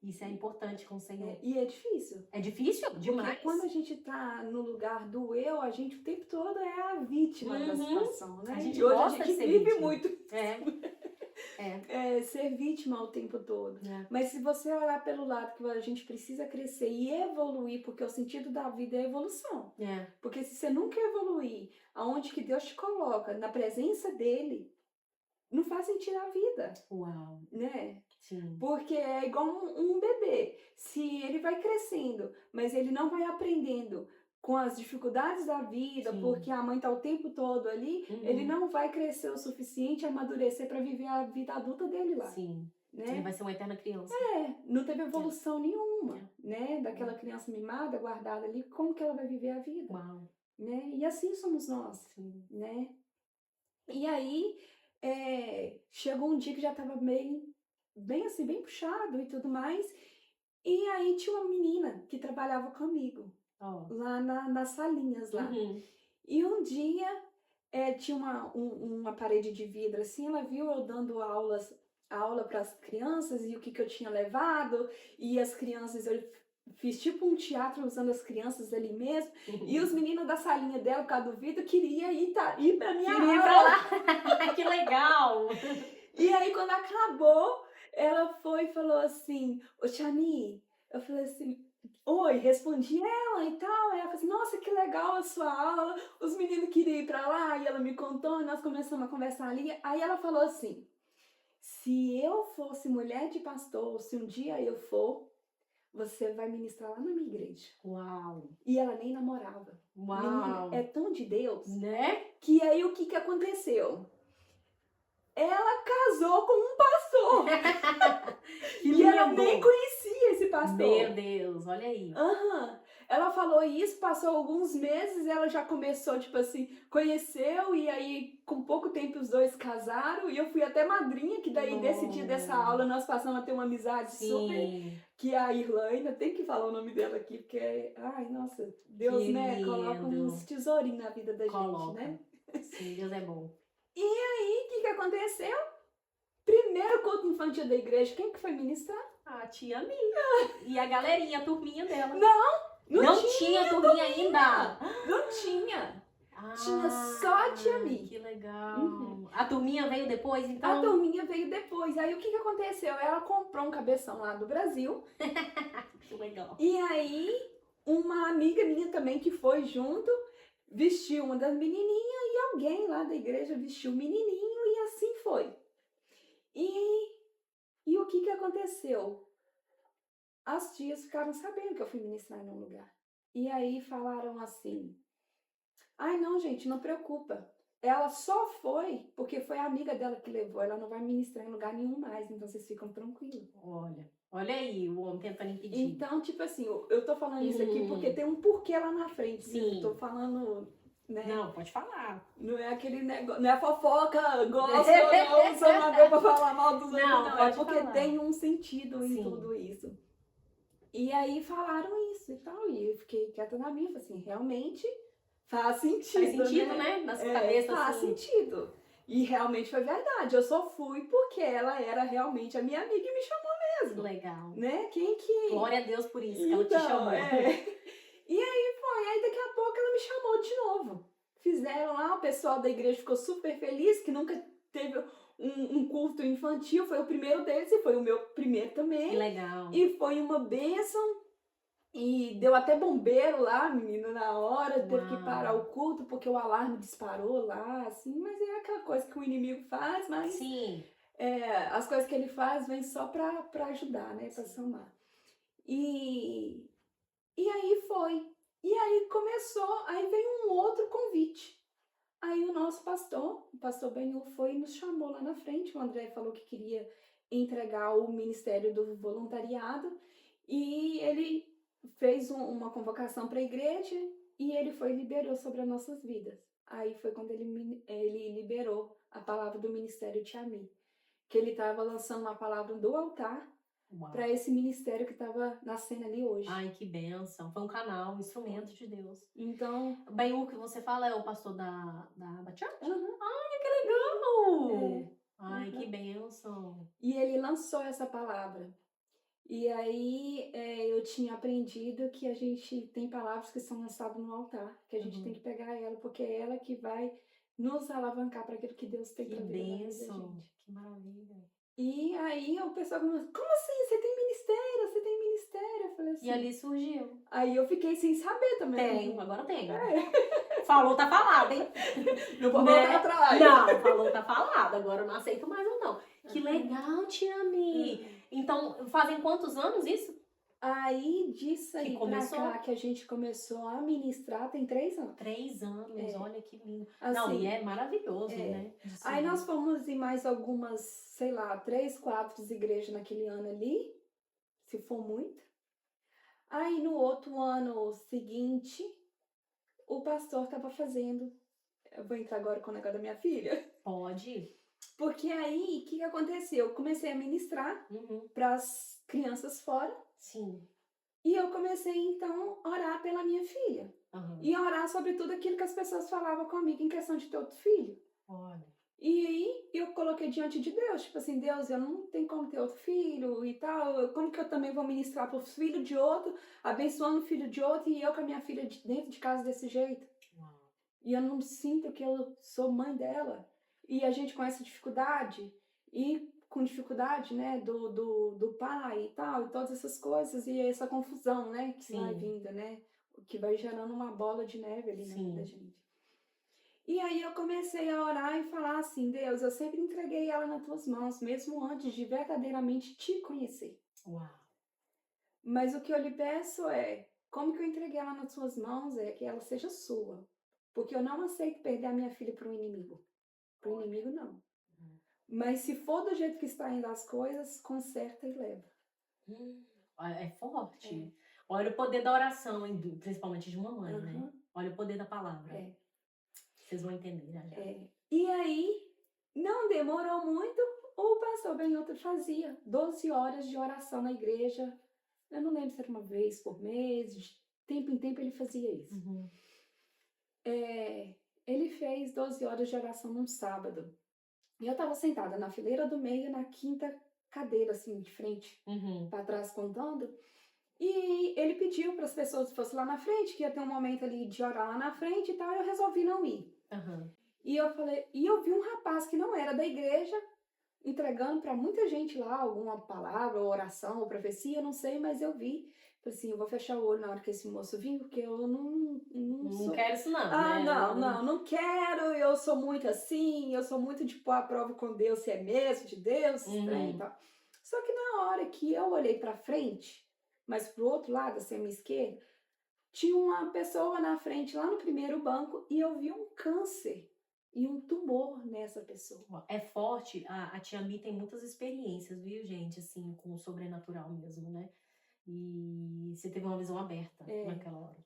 Isso é importante com o Senhor. E é difícil. É difícil? Demais. Porque quando a gente tá no lugar do eu, a gente o tempo todo é a vítima da situação, né? A gente e hoje gosta a gente de ser vive vítima. muito É. ser vítima o tempo todo. Mas se você olhar pelo lado que a gente precisa crescer e evoluir, porque o sentido da vida é evolução. Porque se você nunca evoluir aonde que Deus te coloca, na presença dele, não faz sentido a vida. Uau. Né? Sim. Porque é igual um bebê. Se ele vai crescendo, mas ele não vai aprendendo com as dificuldades da vida, porque a mãe tá o tempo todo ali, ele não vai crescer o suficiente, amadurecer para viver a vida adulta dele lá. Sim. Né? Ele vai ser uma eterna criança. Não teve evolução nenhuma, né? Daquela criança mimada, guardada ali, como que ela vai viver a vida? Uau. Né? E assim somos nós, né? E aí, chegou um dia que já tava bem assim, bem puxado e tudo mais, e aí tinha uma menina que trabalhava comigo, lá nas salinhas lá. E um dia, tinha uma parede de vidro assim, ela viu eu dando aula para as crianças e o que eu tinha levado, e as crianças, eu fiz tipo um teatro usando as crianças ali mesmo, e os meninos da salinha dela, por causa do vidro, queriam ir pra minha aula. Ir pra lá. Que legal! E aí, quando acabou, ela foi e falou assim, ô Chani, eu falei assim, oi, respondi ela e tal, aí ela falou assim, nossa, que legal a sua aula, os meninos queriam ir pra lá, e ela me contou, e nós começamos a conversar ali, aí ela falou assim, se eu fosse mulher de pastor, se um dia eu for, você vai ministrar lá na minha igreja. Uau! E ela nem namorava. Uau! Menina, é tão de Deus, né? Que aí o que aconteceu? Ela casou com um pastor. E ela nem conhecia esse pastor. Meu Deus, olha aí. Ela falou isso, passou alguns meses, ela já começou, tipo assim, conheceu, e aí, com pouco tempo, os dois casaram, e eu fui até madrinha, que daí, desse dia, dessa aula, nós passamos a ter uma amizade super, que é a Irlanda, tem que falar o nome dela aqui, porque, ai, nossa, Deus, que né, lindo. Coloca uns tesourinhos na vida da gente, né? Sim, Deus é bom. E aí, o que aconteceu? Primeiro culto infantil da igreja, quem que foi ministrar? A tia Mi. E a galerinha, a turminha dela. Não tinha turminha ainda. Não tinha. Tinha só a tia Mi. Que legal. A turminha veio depois, então? A turminha veio depois. Aí o que aconteceu? Ela comprou um cabeção lá do Brasil. Que legal. E aí, uma amiga minha também que foi junto, vestiu uma das menininhas e alguém lá da igreja vestiu o menininho e assim foi. E o que aconteceu? As tias ficaram sabendo que eu fui ministrar em um lugar. E aí falaram assim, ai não gente, não preocupa. Ela só foi porque foi a amiga dela que levou. Ela não vai ministrar em lugar nenhum mais, então vocês ficam tranquilos. Olha aí o homem tentando impedir. Então, tipo assim, eu tô falando isso aqui porque tem um porquê lá na frente. Sim. Eu tô falando, né? Não, pode falar. Não é aquele negócio, não é fofoca, gosto, não, sou uma boa pra falar mal dos outros, não. É porque tem um sentido em tudo isso. E aí falaram isso e tal, e eu fiquei quieta na minha, falei assim, realmente faz sentido, Faz sentido, né? Nas cabeças, faz sentido. E realmente foi verdade, eu só fui porque ela era realmente a minha amiga e me chamou mesmo, Legal. né? Quem que... Glória a Deus por isso, que ela te chamou. E aí daqui a pouco ela me chamou de novo. Fizeram lá, o pessoal da igreja ficou super feliz, que nunca teve um culto infantil, foi o primeiro deles e foi o meu primeiro também. Que legal. E foi uma bênção. E deu até bombeiro lá, menina, na hora, teve que parar o culto porque o alarme disparou lá, assim, mas é aquela coisa que o inimigo faz, mas Sim. as coisas que ele faz vêm só pra ajudar, né, pra somar. E aí foi. E aí começou, aí veio um outro convite. Aí o nosso pastor, o pastor Benhu, foi e nos chamou lá na frente. O André falou que queria entregar o ministério do voluntariado e ele fez uma convocação para a igreja e ele foi e liberou sobre as nossas vidas. Aí foi quando ele liberou a palavra do ministério Tiami, que ele estava lançando uma palavra do altar para esse ministério que estava nascendo ali hoje. Ai, que bênção. Foi um canal, um instrumento de Deus. Então... Bem, o que você fala é o pastor da Bachurch? Uhum. Ai, que legal! É. Ai, que bênção. E ele lançou essa palavra. E aí eu tinha aprendido que a gente tem palavras que são lançadas no altar, que a gente tem que pegar ela, porque é ela que vai nos alavancar para aquilo que Deus tem para a vida da gente. Que maravilha. E aí o pessoal começou, como assim? Você tem ministério? Você tem ministério? Eu falei assim. E ali surgiu. Aí eu fiquei sem saber também. Tenho, agora tenho. Falou, tá falado, hein? Não vou voltar atrás. Não, falou, tá falado. Agora eu não aceito mais ou não. Que legal, Tiami. Então, fazem quantos anos isso? Aí, disso aí que começou? pra cá, que a gente começou a ministrar, tem 3 anos. 3 anos, olha que lindo. Assim, não, e é maravilhoso, né? Aí nós fomos em mais algumas, sei lá, 3, 4 igrejas naquele ano ali, se for muito. Aí no outro ano seguinte, o pastor estava fazendo, eu vou entrar agora com o negócio da minha filha. Pode. Porque aí, o que aconteceu? Eu comecei a ministrar para as crianças fora. Sim. E eu comecei, então, a orar pela minha filha. E a orar sobre tudo aquilo que as pessoas falavam comigo em questão de ter outro filho. Olha. E aí, eu coloquei diante de Deus, tipo assim, Deus, eu não tenho como ter outro filho e tal, como que eu também vou ministrar para o filho de outro, abençoando o filho de outro, e eu com a minha filha dentro de casa desse jeito? E eu não sinto que eu sou mãe dela. E a gente com essa dificuldade, e com dificuldade, né, do pai e tal, e todas essas coisas, e essa confusão, né, que vai vindo, né, que vai gerando uma bola de neve ali, né, da gente. E aí eu comecei a orar e falar assim, Deus, eu sempre entreguei ela nas tuas mãos, mesmo antes de verdadeiramente te conhecer. Uau. Mas o que eu lhe peço é, como que eu entreguei ela nas suas mãos, é que ela seja sua. Porque eu não aceito perder a minha filha para o inimigo. Para o inimigo, não. Mas se for do jeito que está indo as coisas, conserta e leva. É forte. Olha o poder da oração, principalmente de uma mãe, né? Olha o poder da palavra. Vocês vão entender já. E aí, não demorou muito, o pastor Benhoto fazia 12 horas de oração na igreja. Eu não lembro se era uma vez por mês, de tempo em tempo ele fazia isso. Ele fez 12 horas de oração num sábado. E eu estava sentada na fileira do meio, na quinta cadeira, assim, de frente, para trás, contando. E ele pediu para as pessoas que fossem lá na frente, que ia ter um momento ali de orar lá na frente e tal, e eu resolvi não ir. E eu falei, e eu vi um rapaz que não era da igreja, entregando para muita gente lá alguma palavra, ou oração, ou profecia, eu não sei, mas eu vi. Falei assim, eu vou fechar o olho na hora que esse moço vir, porque eu não quero isso não, né? não quero, eu sou muito assim, eu sou muito de pôr a prova com Deus, se é mesmo de Deus, né, e tal. Só que na hora que eu olhei para frente, mas pro outro lado, assim, à minha esquerda, tinha uma pessoa na frente, lá no primeiro banco, e eu vi um câncer e um tumor nessa pessoa. É forte, a Tia Mi tem muitas experiências, viu, gente, assim, com o sobrenatural mesmo, né? E você teve uma visão aberta naquela hora.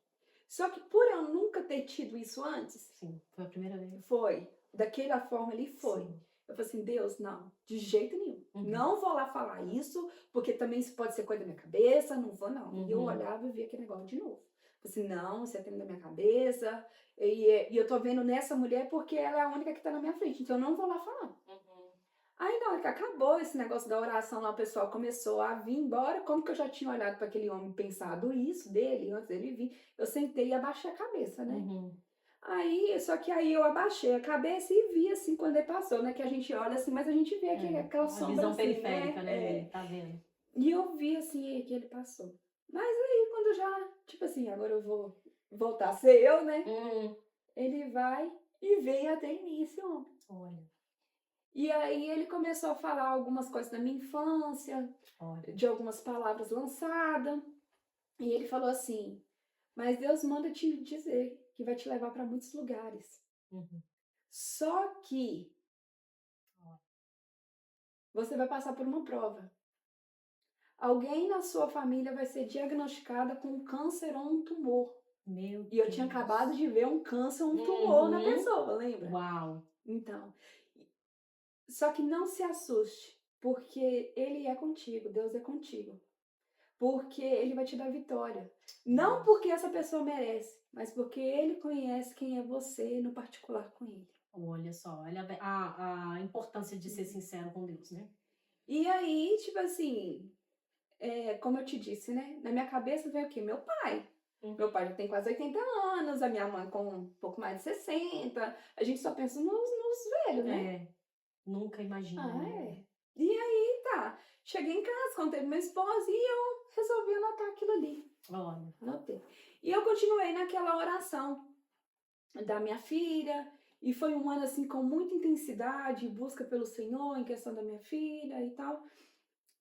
Só que por eu nunca ter tido isso antes... Sim, foi a primeira vez. Foi. Daquela forma ali, foi. Sim. Eu falei assim, Deus, não, de jeito nenhum. Não vou lá falar isso, porque também isso pode ser coisa da minha cabeça, não vou não. E eu olhava e via aquele negócio de novo. Eu falei assim, não, isso é tempo da minha cabeça, e eu tô vendo nessa mulher porque ela é a única que tá na minha frente, então eu não vou lá falar. Aí na hora que acabou esse negócio da oração lá, o pessoal começou a vir embora. Como que eu já tinha olhado para aquele homem e pensado isso dele, antes dele vir, eu sentei e abaixei a cabeça, né? Uhum. Só que aí eu abaixei a cabeça e vi assim quando ele passou, né? Que a gente olha assim, mas a gente vê aqui aquela A sombra visão assim, periférica, né, né? ali, tá vendo? E eu vi assim que ele passou. Mas aí quando eu já, tipo assim, agora eu vou voltar a ser eu, né? Ele vai e veio até mim esse homem. Olha, E aí ele começou a falar algumas coisas da minha infância, olha. de algumas palavras lançadas. E ele falou assim: mas Deus manda te dizer que vai te levar para muitos lugares. Uhum. Só que você vai passar por uma prova. Alguém na sua família vai ser diagnosticada com um câncer ou um tumor. Meu E eu tinha Deus. acabado de ver um câncer ou um tumor na Uhum. pessoa, lembra? Uau. Então, só que não se assuste, porque Ele é contigo, Deus é contigo. Porque Ele vai te dar vitória. Não porque essa pessoa merece, mas porque Ele conhece quem é você no particular com Ele. Olha só, olha a importância de ser sincero com Deus, né? E aí, tipo assim, como eu te disse, né? Na minha cabeça veio o quê? Meu pai. Meu pai já tem quase 80 anos, a minha mãe com um pouco mais de 60. A gente só pensa nos velhos, né? É, nunca imagina, Ah, né? E aí, tá. Cheguei em casa, contei pro meu esposo e eu resolvi anotar aquilo ali. Olha, Anotei. E eu continuei naquela oração da minha filha. E foi um ano, assim, com muita intensidade, busca pelo Senhor em questão da minha filha e tal.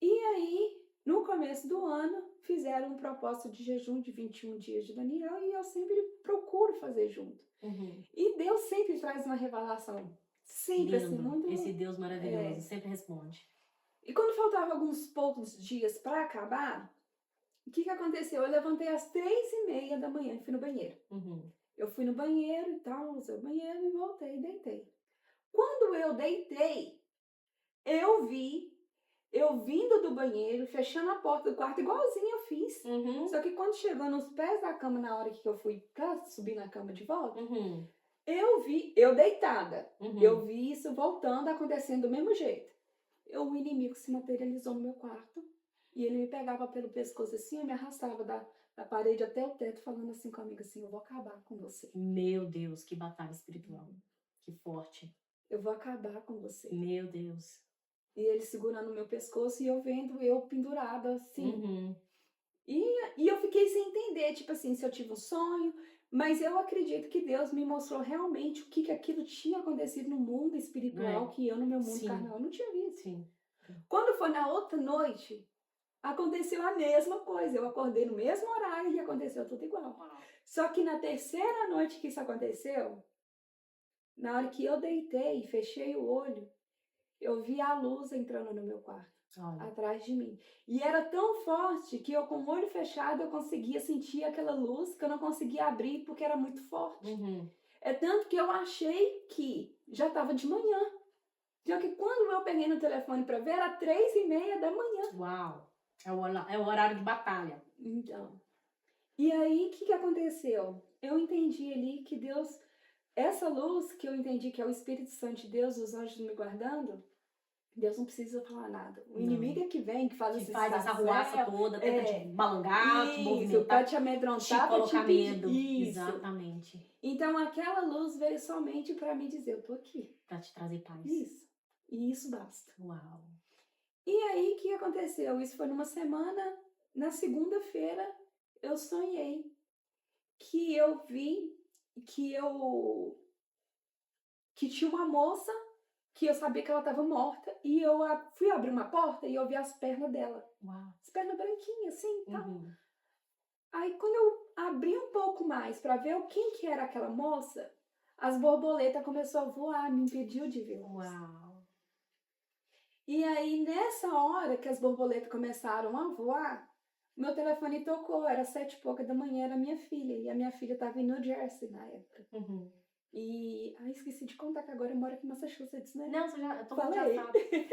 E aí, no começo do ano, fizeram um propósito de jejum de 21 dias de Daniel e eu sempre procuro fazer junto. uhum. E Deus sempre traz uma revelação. Sempre, assim, Lindo. muito... Esse Deus maravilhoso é. sempre responde. E quando faltava alguns poucos dias para acabar, o que aconteceu? Eu levantei às 3h30 da manhã e fui no banheiro. Uhum. Eu fui no banheiro e tal, usei o banheiro e voltei e deitei. Quando eu deitei, eu vi eu vindo do banheiro, fechando a porta do quarto, igualzinho eu fiz. Uhum. Só que quando chegou nos pés da cama, na hora que eu fui pra subir na cama de volta, Uhum. eu vi, eu deitada, Uhum. eu vi isso voltando, acontecendo do mesmo jeito. O inimigo se materializou no meu quarto e ele me pegava pelo pescoço assim, eu me arrastava da parede até o teto, falando assim comigo assim: eu vou acabar com você. Meu Deus, que batalha espiritual. Que forte. Eu vou acabar com você. Meu Deus. E ele segurando o meu pescoço e eu vendo eu pendurada assim. Uhum. E eu fiquei sem entender, tipo assim, se eu tive um sonho, mas eu acredito que Deus me mostrou realmente o que aquilo tinha acontecido no mundo espiritual, que eu no meu mundo Sim. carnal não tinha visto. Sim. Quando foi na outra noite, aconteceu a mesma coisa. Eu acordei no mesmo horário e aconteceu tudo igual. Só que na terceira noite que isso aconteceu, na hora que eu deitei e fechei o olho, eu vi a luz entrando no meu quarto. Olha. Atrás de mim. E era tão forte que eu, com o olho fechado, eu conseguia sentir aquela luz que eu não conseguia abrir porque era muito forte. Uhum. É tanto que eu achei que já estava de manhã. Só que quando eu peguei no telefone para ver, era 3h30 da manhã. Uau. É o horário de batalha. Então. E aí, o que aconteceu? Eu entendi ali que Deus, essa luz que eu entendi que é o Espírito Santo de Deus, os anjos me guardando, Deus não precisa falar nada. O inimigo é que vem, que faz Que faz essa ruaça toda, tenta te balangar, te isso, movimentar, pra te amedrontar, te colocar medo. Isso. Exatamente. Então aquela luz veio somente para me dizer, eu tô aqui. Pra te trazer paz. Isso. E isso basta. Uau. E aí, o que aconteceu? Isso foi numa semana. Na segunda-feira, eu sonhei que eu vi que tinha uma moça que eu sabia que ela estava morta e eu fui abrir uma porta e eu vi as pernas dela. Uau. As pernas branquinhas, assim, tal. Uhum. Aí quando eu abri um pouco mais para ver quem que era aquela moça, as borboletas começaram a voar, me impediu de ver. Uau. E aí nessa hora que as borboletas começaram a voar, meu telefone tocou, era 7h pouca da manhã, era minha filha. E a minha filha estava em New Jersey na época. Uhum. E esqueci de contar que agora eu moro aqui em Massachusetts, né? Não, você já, todo mundo Falei. já sabe.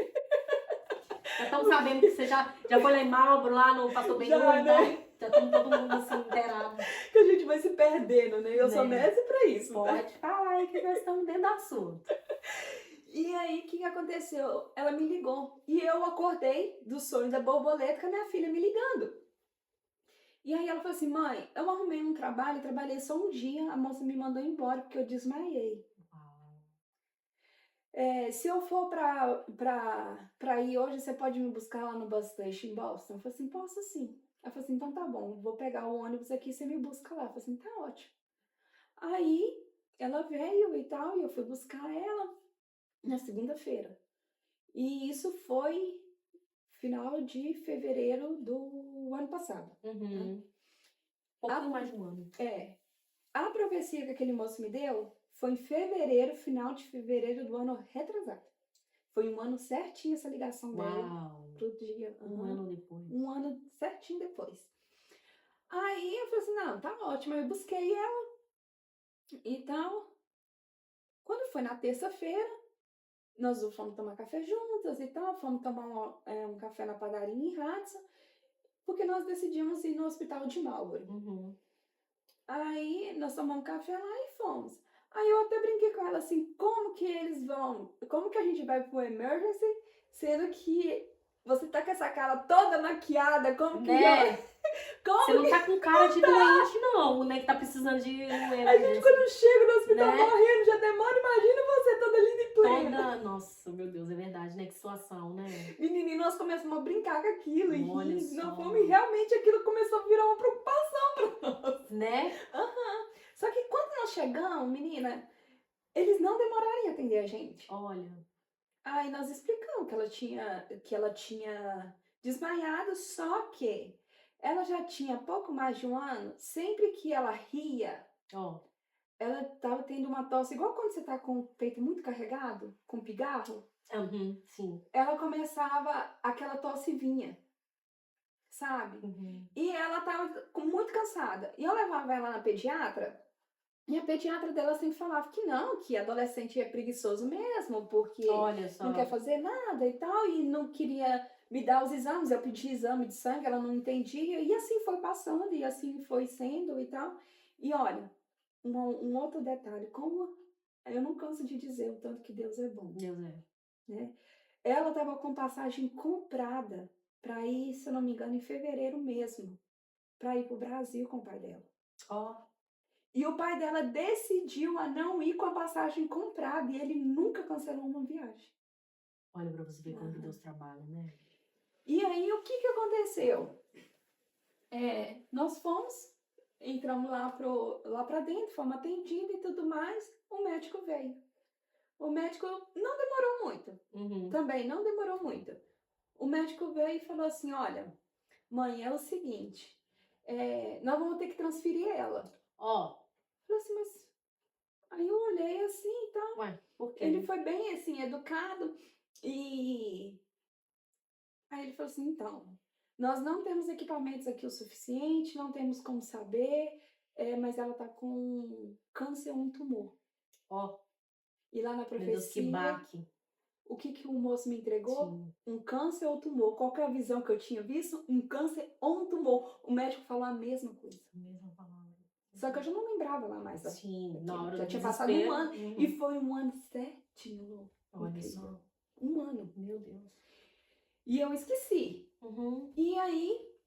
Já estamos sabendo que você já foi lá em Marlboro, lá no Pastor Benhur, Já, então né? já estamos todo mundo assim, inteirado. Que a gente vai se perdendo, né? Eu sou Né? mestre pra isso. Pode falar aí que nós estamos dentro do assunto. E aí, o que aconteceu? Ela me ligou. E eu acordei do sonho da borboleta com a minha filha me ligando. E aí ela falou assim, mãe, eu arrumei um trabalho, trabalhei só um dia, a moça me mandou embora porque eu desmaiei. Se eu for pra ir hoje, você pode me buscar lá no bus station em Boston? Eu falei assim, posso sim. Ela falou assim, então tá bom, vou pegar o ônibus aqui e você me busca lá. Eu falei assim, tá ótimo. Aí ela veio e tal, e eu fui buscar ela na segunda-feira. E isso foi final de fevereiro do ano passado. Uhum. Tá? Pouquinho mais de um ano. A profecia que aquele moço me deu foi em fevereiro, final de fevereiro do ano retrasado. Foi um ano certinho essa ligação dela Uau! pro dia. Um ano depois. Um ano certinho depois. Aí eu falei assim, não, tá ótimo. Eu busquei ela e tal. Quando foi na terça-feira, nós fomos tomar café juntas e tal. Fomos tomar um café na padaria em Hudson, porque nós decidimos ir no hospital de Marlborough. Uhum. Aí nós tomamos café lá e fomos. Aí eu até brinquei com ela assim, como que eles vão, como que a gente vai pro emergency, sendo que você tá com essa cara toda maquiada, como que Né? como Você não tá com cara de doente, não, né? Que tá precisando de um a gente quando chega no hospital né? morrendo já demora, imagina você toda linda e plena. Nossa, meu Deus, é verdade, né? Que situação, né? Menininho, nós começamos a brincar com aquilo e Olha rir, só. nós fomos, e realmente aquilo começou a virar uma preocupação pra nós. Né? Só que quando nós chegamos, menina, eles não demoraram em atender a gente. Olha. Aí nós explicamos que ela tinha desmaiado, só que ela já tinha pouco mais de um ano, sempre que ela ria, ela estava tendo uma tosse, igual quando você tá com o peito muito carregado, com pigarro, Uhum, sim. ela começava, aquela tosse vinha, sabe? Uhum. E ela tava muito cansada. E eu levava ela na pediatra, e a pediatra dela sempre falava que não, que adolescente é preguiçoso mesmo, porque Olha só. não quer fazer nada e tal, e não queria me dar os exames. Eu pedi exame de sangue, ela não entendia, e assim foi passando, e assim foi sendo e tal. E olha, um outro detalhe, como eu não canso de dizer o tanto que Deus é bom. Deus é. Né? Ela estava com passagem comprada para ir, se eu não me engano, em fevereiro mesmo, para ir para o Brasil com o pai dela. E o pai dela decidiu a não ir com a passagem comprada e ele nunca cancelou uma viagem. Olha pra você ver como que Deus trabalha, né? E aí, o que aconteceu? Nós fomos, entramos lá pra dentro, fomos atendidos e tudo mais, o médico veio. O médico não demorou muito, também não demorou muito. O médico veio e falou assim, olha, mãe, é o seguinte, nós vamos ter que transferir ela. Falei assim, mas... Aí eu olhei assim e tal. Ué, por quê? Ele foi bem assim, educado. E aí ele falou assim, então, nós não temos equipamentos aqui o suficiente, não temos como saber, mas ela tá com câncer ou um tumor. E lá na profecia, meu Deus, que baque. O que o moço me entregou? Sim. Um câncer ou tumor. Qual que é a visão que eu tinha visto? Um câncer ou um tumor. O médico falou a mesma coisa. A mesma palavra. Só que eu já não lembrava lá mais. Sim, na hora já do tinha passado um ano. E foi um ano certinho. Olha só. Um ano. Meu Deus. E eu esqueci. E aí,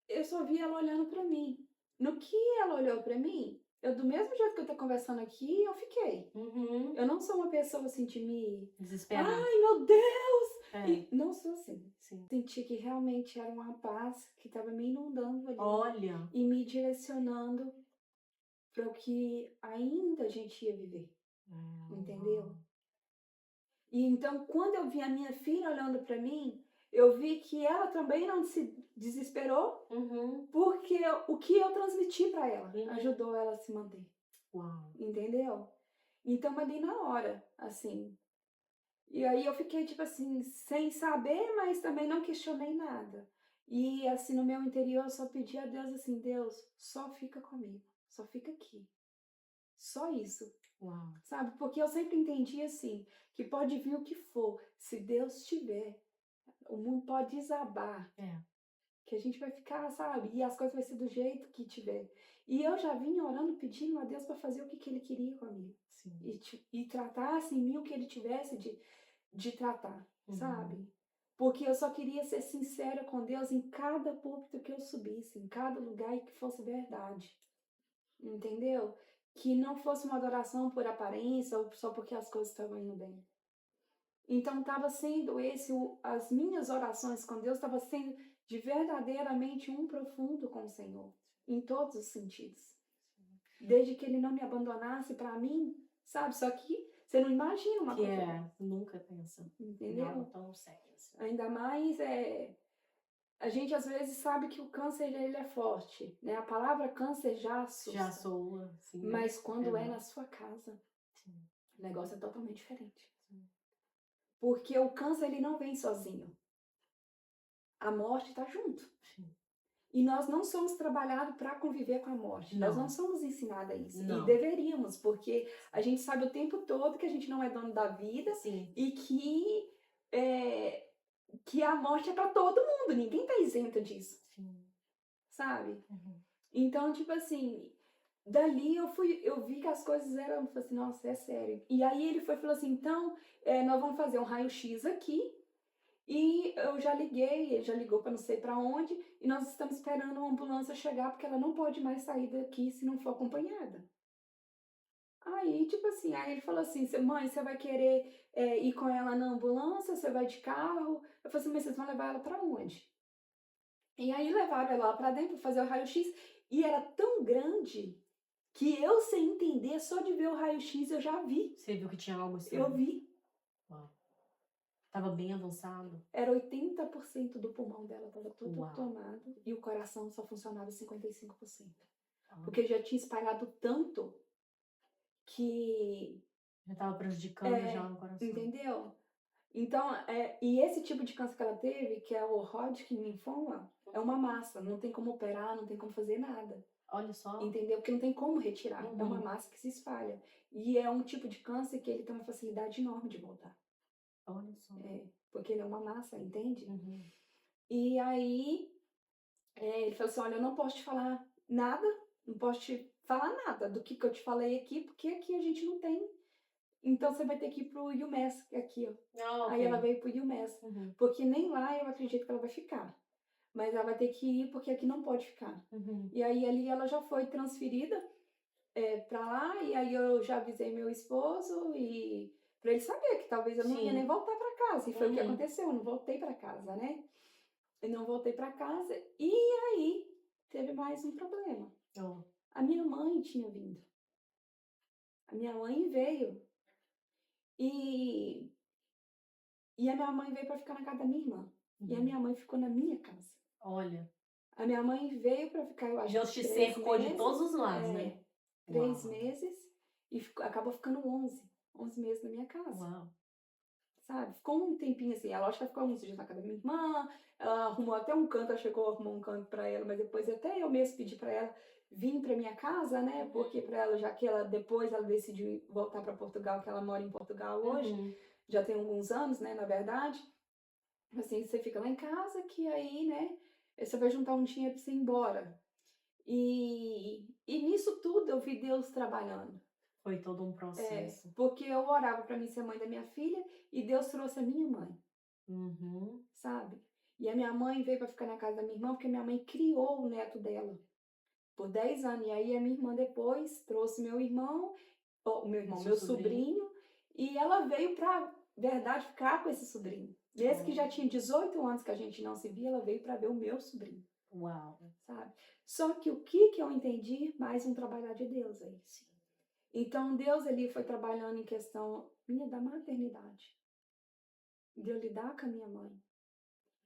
eu só vi ela olhando pra mim. No que ela olhou pra mim, eu do mesmo jeito que eu tô conversando aqui, eu fiquei. Eu não sou uma pessoa assim de me... desesperar. Ai, meu Deus! E não sou assim. Sim. Senti que realmente era uma paz que tava me inundando ali. Olha. E me direcionando para o que ainda a gente ia viver. Entendeu? E então, quando eu vi a minha filha olhando para mim, eu vi que ela também não se desesperou, porque o que eu transmiti para ela ajudou ela a se manter. Entendeu? Então, ali na hora, assim. E aí eu fiquei, tipo assim, sem saber, mas também não questionei nada. E assim, no meu interior, eu só pedi a Deus assim, Deus, só fica comigo, só fica aqui. Só isso. Sabe? Porque eu sempre entendi assim, que pode vir o que for, se Deus tiver, o mundo pode desabar. que a gente vai ficar, sabe? E as coisas vai ser do jeito que tiver. E eu já vinha orando, pedindo a Deus para fazer o que ele queria comigo. Sim. E tratasse em mim o que ele tivesse de tratar, Uhum. sabe? Porque eu só queria ser sincera com Deus em cada púlpito que eu subisse, em cada lugar e que fosse verdade. Entendeu? Que não fosse uma adoração por aparência ou só porque as coisas estavam indo bem. Então estava sendo as minhas orações com Deus estava sendo de verdadeiramente um profundo com o Senhor, em todos os sentidos. Desde que ele não me abandonasse para mim, sabe? Só que você não imagina uma Que coisa. nunca pensa em Entendeu? algo tão sério assim. Ainda mais a gente às vezes sabe que o câncer ele é forte, né? A palavra câncer já assusta. Já soa, sim. Mas quando é Uhum. na sua casa, Sim. o negócio é totalmente diferente. Sim. Porque o câncer ele não vem sozinho. A morte está junto. Sim. E nós não somos trabalhados para conviver com a morte. Nós não somos ensinados a isso. Não. E deveríamos, porque a gente sabe o tempo todo que a gente não é dono da vida. Sim. E que a morte é para todo mundo. Ninguém está isento disso. Sim. Sabe? Uhum. Então, tipo assim, dali eu vi que as coisas eram, eu falei assim, nossa, é sério. E aí ele falou assim, então, nós vamos fazer um raio-x aqui. E eu já liguei, ele já ligou para não sei para onde, e nós estamos esperando uma ambulância chegar, porque ela não pode mais sair daqui se não for acompanhada. Aí, tipo assim, aí ele falou assim, mãe, você vai querer ir com ela na ambulância, você vai de carro? Eu falei assim, mas vocês vão levar ela para onde? E aí levaram ela lá para dentro para fazer o raio-x, e era tão grande que eu, sem entender, só de ver o raio-x eu já vi. Você viu que tinha algo assim? Eu vi. Uau. Tava bem avançado? Era 80% do pulmão dela, tava todo Uau. tomado, e o coração só funcionava 55%. Ah. Porque já tinha espalhado tanto que... Já tava prejudicando já o coração. Entendeu? Então, e esse tipo de câncer que ela teve, que é o Hodgkin linfoma, é uma massa, não tem como operar, não tem como fazer nada. Olha só. Entendeu? Porque não tem como retirar, Uhum. é uma massa que se espalha. E é um tipo de câncer que ele tem uma facilidade enorme de voltar. Olha só. Porque ele é uma massa, entende? Uhum. E aí, ele falou assim, olha, eu não posso te falar nada, não posso te falar nada do que eu te falei aqui, porque aqui a gente não tem. Então você vai ter que ir pro UMass, aqui, ó. Ah, ok. Aí ela veio pro UMass, Uhum. porque nem lá eu acredito que ela vai ficar. Mas ela vai ter que ir porque aqui não pode ficar. Uhum. E aí ali ela já foi transferida pra lá, e aí eu já avisei meu esposo e pra ele saber que talvez eu não ia Sim. nem voltar pra casa. E foi o que Uhum. aconteceu, eu não voltei pra casa, né? Eu não voltei pra casa e aí teve mais um problema. Oh. A minha mãe tinha vindo. A minha mãe veio. E a minha mãe veio pra ficar na casa da minha irmã. E a Uhum. minha mãe ficou na minha casa. Olha. A minha mãe veio pra ficar, eu acho Deus que te 3 cercou de meses. todos os lados, né? 3 Uau. meses. E acabou ficando 11 meses na minha casa. Uau. Sabe? Ficou um tempinho assim. Ela acho que ela ficou uns dias na casa da minha irmã. Ela arrumou até um canto, ela chegou a arrumar um canto pra ela, mas depois até eu mesmo pedi pra ela vir pra minha casa, né? Porque pra ela, já que depois ela decidiu voltar pra Portugal, que ela mora em Portugal hoje, Uhum. já tem alguns anos, né, na verdade. Assim, você fica lá em casa, que aí, né, você vai juntar um dinheiro pra você ir embora. E nisso tudo eu vi Deus trabalhando. Foi todo um processo. Porque eu orava pra mim ser mãe da minha filha e Deus trouxe a minha mãe, Uhum. sabe? E a minha mãe veio pra ficar na casa da minha irmã porque a minha mãe criou o neto dela por 10 anos. E aí a minha irmã depois trouxe meu irmão, meu sobrinho, e ela veio pra verdade ficar com esse sobrinho. Desde que já tinha 18 anos que a gente não se via, ela veio pra ver o meu sobrinho. Uau. Sabe? Só que o que eu entendi? Mais um trabalhar de Deus aí. Sim. Então Deus ali foi trabalhando em questão minha da maternidade. De eu lidar com a minha mãe.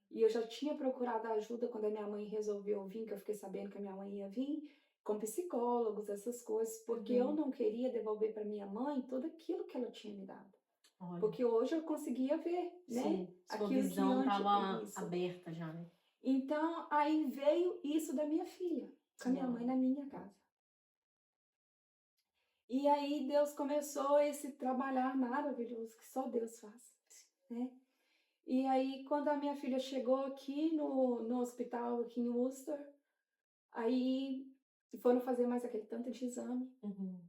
E eu já tinha procurado ajuda quando a minha mãe resolveu vir, que eu fiquei sabendo que a minha mãe ia vir, com psicólogos, essas coisas, porque eu não queria devolver para minha mãe tudo aquilo que ela tinha me dado. Olha. Porque hoje eu conseguia ver, né? Sim, sua aquilo visão que estava antes, aberta já, né? Então, aí veio isso da minha filha, com a minha mãe na minha casa. E aí Deus começou esse trabalhar maravilhoso que só Deus faz, né? E aí, quando a minha filha chegou aqui no hospital, aqui em Worcester, aí foram fazer mais aquele tanto de exame. Uhum.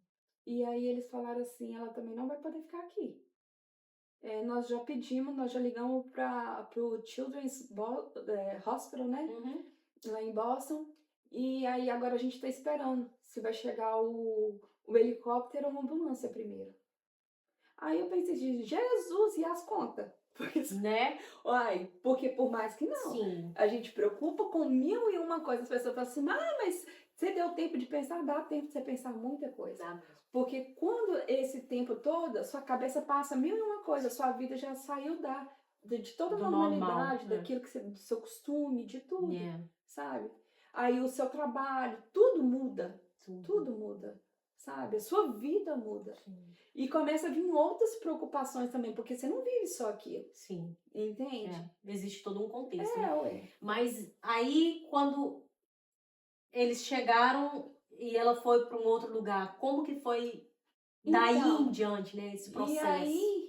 E aí eles falaram assim, ela também não vai poder ficar aqui. Nós já pedimos, nós já ligamos para o Children's Hospital, né? Uhum. Lá em Boston. E aí agora a gente está esperando se vai chegar o helicóptero ou uma ambulância primeiro. Aí eu pensei, Jesus, e as contas? Porque, Né? uai, porque por mais que não, Sim. a gente preocupa com 1001 coisas. As pessoas falam assim, mas você deu tempo de pensar? Dá tempo de você pensar muita coisa. Dá mesmo. Porque quando esse tempo todo, sua cabeça passa 1001 coisas, sua vida já saiu de toda a Do normal, normalidade, né? daquilo que você, do seu costume, de tudo, Yeah. sabe? Aí o seu trabalho, tudo muda, Tudo. tudo muda, sabe? A sua vida muda. Sim. E começa a vir outras preocupações também, porque você não vive só aquilo, Sim. entende? Existe todo um contexto, né? Ué. Mas aí, quando eles chegaram e ela foi para um outro lugar, como que foi daí Então, em diante, né? Esse e processo? aí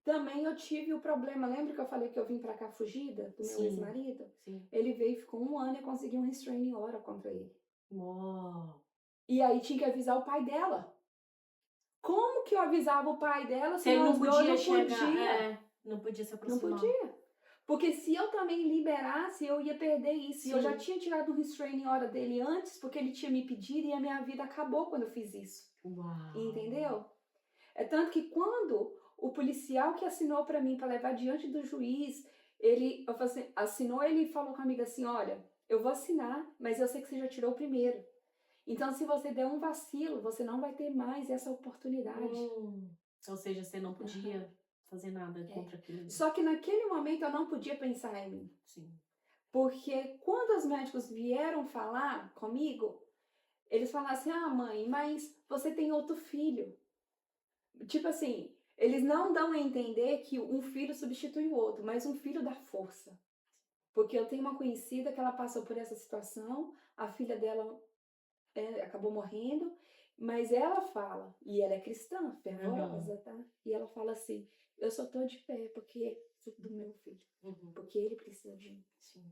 também eu tive o problema, lembra que eu falei que eu vim pra cá fugida do meu Sim. ex-marido? Sim. Ele veio e ficou 1 ano e eu consegui um restraining order contra ele. Uau. E aí tinha que avisar o pai dela. Como que eu avisava o pai dela Se se ele não nós dois podia não chegar, podia? não podia se Não aproximar. podia. Porque se eu também liberasse, eu ia perder isso. E eu já Sim. tinha tirado o restraining order dele antes, porque ele tinha me pedido e a minha vida acabou quando eu fiz isso. Uau. Entendeu? É tanto que quando o policial que assinou para mim, para levar diante do juiz, eu falei assim, assinou, ele falou comigo assim, olha, eu vou assinar, mas eu sei que você já tirou o primeiro. Então, se você der um vacilo, você não vai ter mais essa oportunidade. Ou seja, você não podia Aham. fazer nada contra aquilo. Só que naquele momento eu não podia pensar em mim. Sim. Porque quando os médicos vieram falar comigo, eles falaram assim, ah, mãe, mas você tem outro filho. Tipo assim, eles não dão a entender que um filho substitui o outro, mas um filho dá força. Porque eu tenho uma conhecida que ela passou por essa situação, a filha dela acabou morrendo, mas ela fala, e ela é cristã, fervorosa, tá? E ela fala assim, eu só tô de pé porque do meu filho, porque ele precisa de mim. Sim.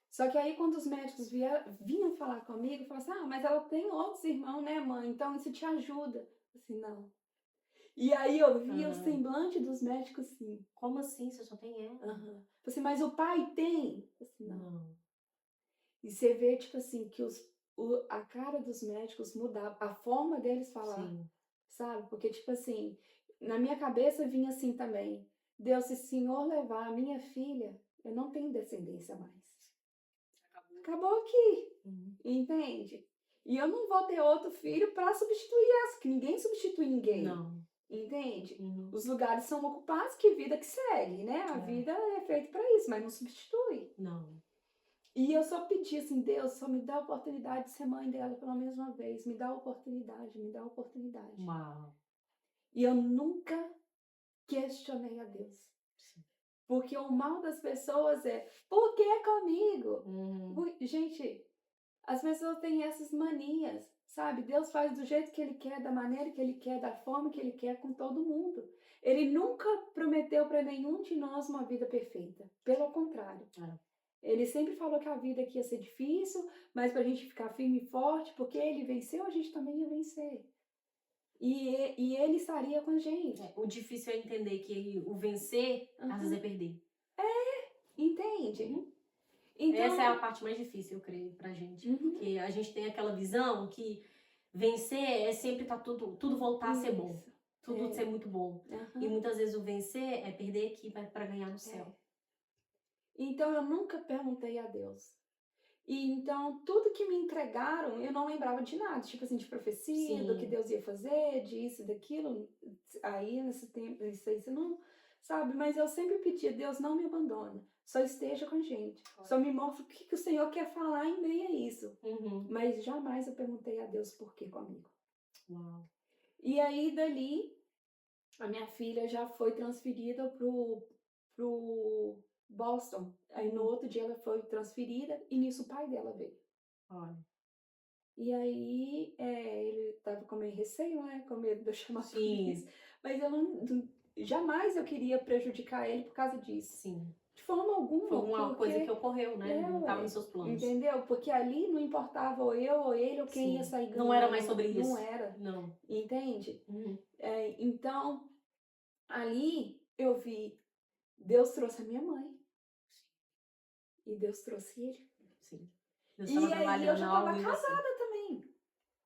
Só que aí quando os médicos vinham falar comigo, falavam assim, ah, mas ela tem outros irmãos, né, mãe? Então isso te ajuda. Assim, não. E aí eu via o semblante dos médicos assim. Como assim? Você só tem ela? Assim, mas o pai tem? Assim, Não. E você vê, tipo assim, que a cara dos médicos mudava, a forma deles falar, Sim. sabe? Porque, tipo assim, na minha cabeça vinha assim também, Deus, se o Senhor levar a minha filha, eu não tenho descendência mais. Acabou aqui, entende? E eu não vou ter outro filho para substituir essa, que ninguém substitui ninguém. Não. Entende? Os lugares são ocupados, que vida que segue, né? A vida é feita para isso, mas não substitui. Não. E eu só pedi assim, Deus, só me dá a oportunidade de ser mãe dela pela mesma vez. Me dá a oportunidade, me dá a oportunidade. Uau. E eu nunca questionei a Deus. Sim. Porque o mal das pessoas é, por que comigo? Gente, as pessoas têm essas manias, sabe? Deus faz do jeito que Ele quer, da maneira que Ele quer, da forma que Ele quer com todo mundo. Ele nunca prometeu para nenhum de nós uma vida perfeita. Pelo contrário. Ele sempre falou que a vida aqui ia ser difícil, mas pra gente ficar firme e forte, porque Ele venceu, a gente também ia vencer. E Ele estaria com a gente. O difícil é entender que o vencer, às vezes, é perder. Entende? Então, essa é a parte mais difícil, eu creio, pra gente. Porque a gente tem aquela visão que vencer é sempre tá tudo voltar a ser bom. Tudo ser muito bom. E muitas vezes o vencer é perder aqui para ganhar no céu. Então eu nunca perguntei a Deus. E então tudo que me entregaram, eu não lembrava de nada. Tipo assim, de profecia, do que Deus ia fazer, disso, daquilo. Aí nesse tempo, isso aí você não sabe. Mas eu sempre pedia, Deus, não me abandona. Só esteja com a gente. Só me mostra o que o Senhor quer falar em meio a isso. Mas jamais eu perguntei a Deus por que comigo. Uau. E aí dali, a minha filha já foi transferida pro Boston. Aí no outro dia ela foi transferida e nisso o pai dela veio. Olha. E aí ele tava com meio receio, né? Com medo de eu chamar a polícia. Mas eu jamais eu queria prejudicar ele por causa disso. Sim. De forma alguma, Foi uma coisa que porque ocorreu, né? Não estava ué, nos seus planos. entendeu? Porque ali não importava ou eu ou ele ou quem ia Sim. sair Não era mais ganhando, sobre não isso. era, Não. entende? Uhum. Então, ali eu vi, Deus trouxe a minha mãe e Deus trouxe ele. Sim. Deus E estava aí eu trabalhando já algo estava em você. casada também.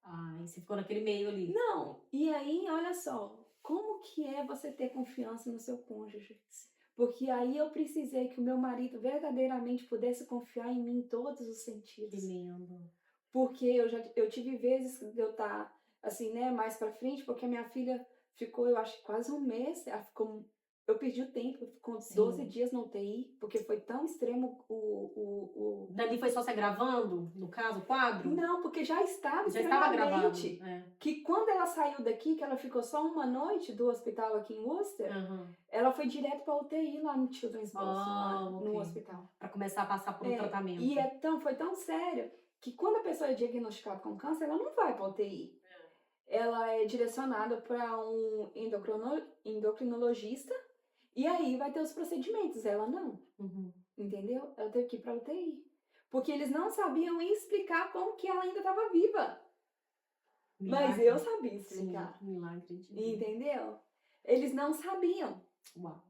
Ah, e você ficou naquele meio ali. Não, e aí, olha só, como que é você ter confiança no seu cônjuge? Porque aí eu precisei que o meu marido verdadeiramente pudesse confiar em mim em todos os Que sentidos. lindo. Porque eu tive vezes de eu estar, assim, né, mais pra frente, porque a minha filha ficou, eu acho, que quase um mês, ela ficou, eu perdi o tempo, ficou 12 Sim. dias na UTI, porque foi tão extremo Dali foi só você gravando, no caso, o quadro? Não, porque já estava Já estava gravado. extremamente. É. Que quando ela saiu daqui, que ela ficou só uma noite do hospital aqui em Worcester, Aham. ela foi direto pra UTI lá no Children's Hospital, lá Ah, no ok. hospital. Pra começar a passar por um E tratamento. foi tão sério que quando a pessoa é diagnosticada com câncer, ela não vai pra UTI. Ela é direcionada para um endocrinologista e aí vai ter os procedimentos. Ela não, Uhum. entendeu? Ela teve que ir pra UTI. Porque eles não sabiam explicar como que ela ainda estava viva. Mas Milagre. eu sabia Sim, explicar, milagre de Deus. entendeu? Eles não sabiam, Uau.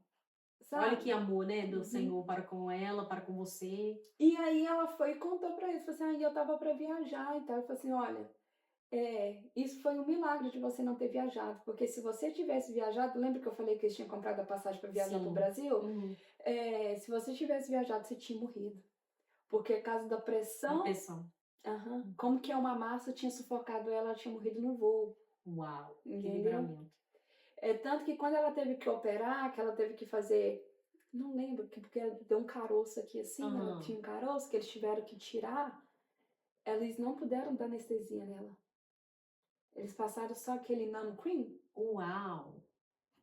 Olha sabe? que amor, né, do Uhum. Senhor para com ela, para com você. E aí ela foi e contou pra eles, falou assim, eu tava pra viajar e tal. Eu falei assim, olha, isso foi um milagre de você não ter viajado, porque se você tivesse viajado, lembra que eu falei que eles tinham comprado a passagem para viajar pro Sim. Brasil? Uhum. Se você tivesse viajado, você tinha morrido. Porque a causa da A pressão, pressão. como que é uma massa tinha sufocado ela, ela tinha morrido no voo, Uau. Que entendeu? livramento. Tanto que quando ela teve que operar, que ela teve que fazer, não lembro, porque ela deu um caroço aqui assim, ela Aham. tinha um caroço que eles tiveram que tirar, eles não puderam dar anestesia nela. Eles passaram só aquele numb cream, Uau.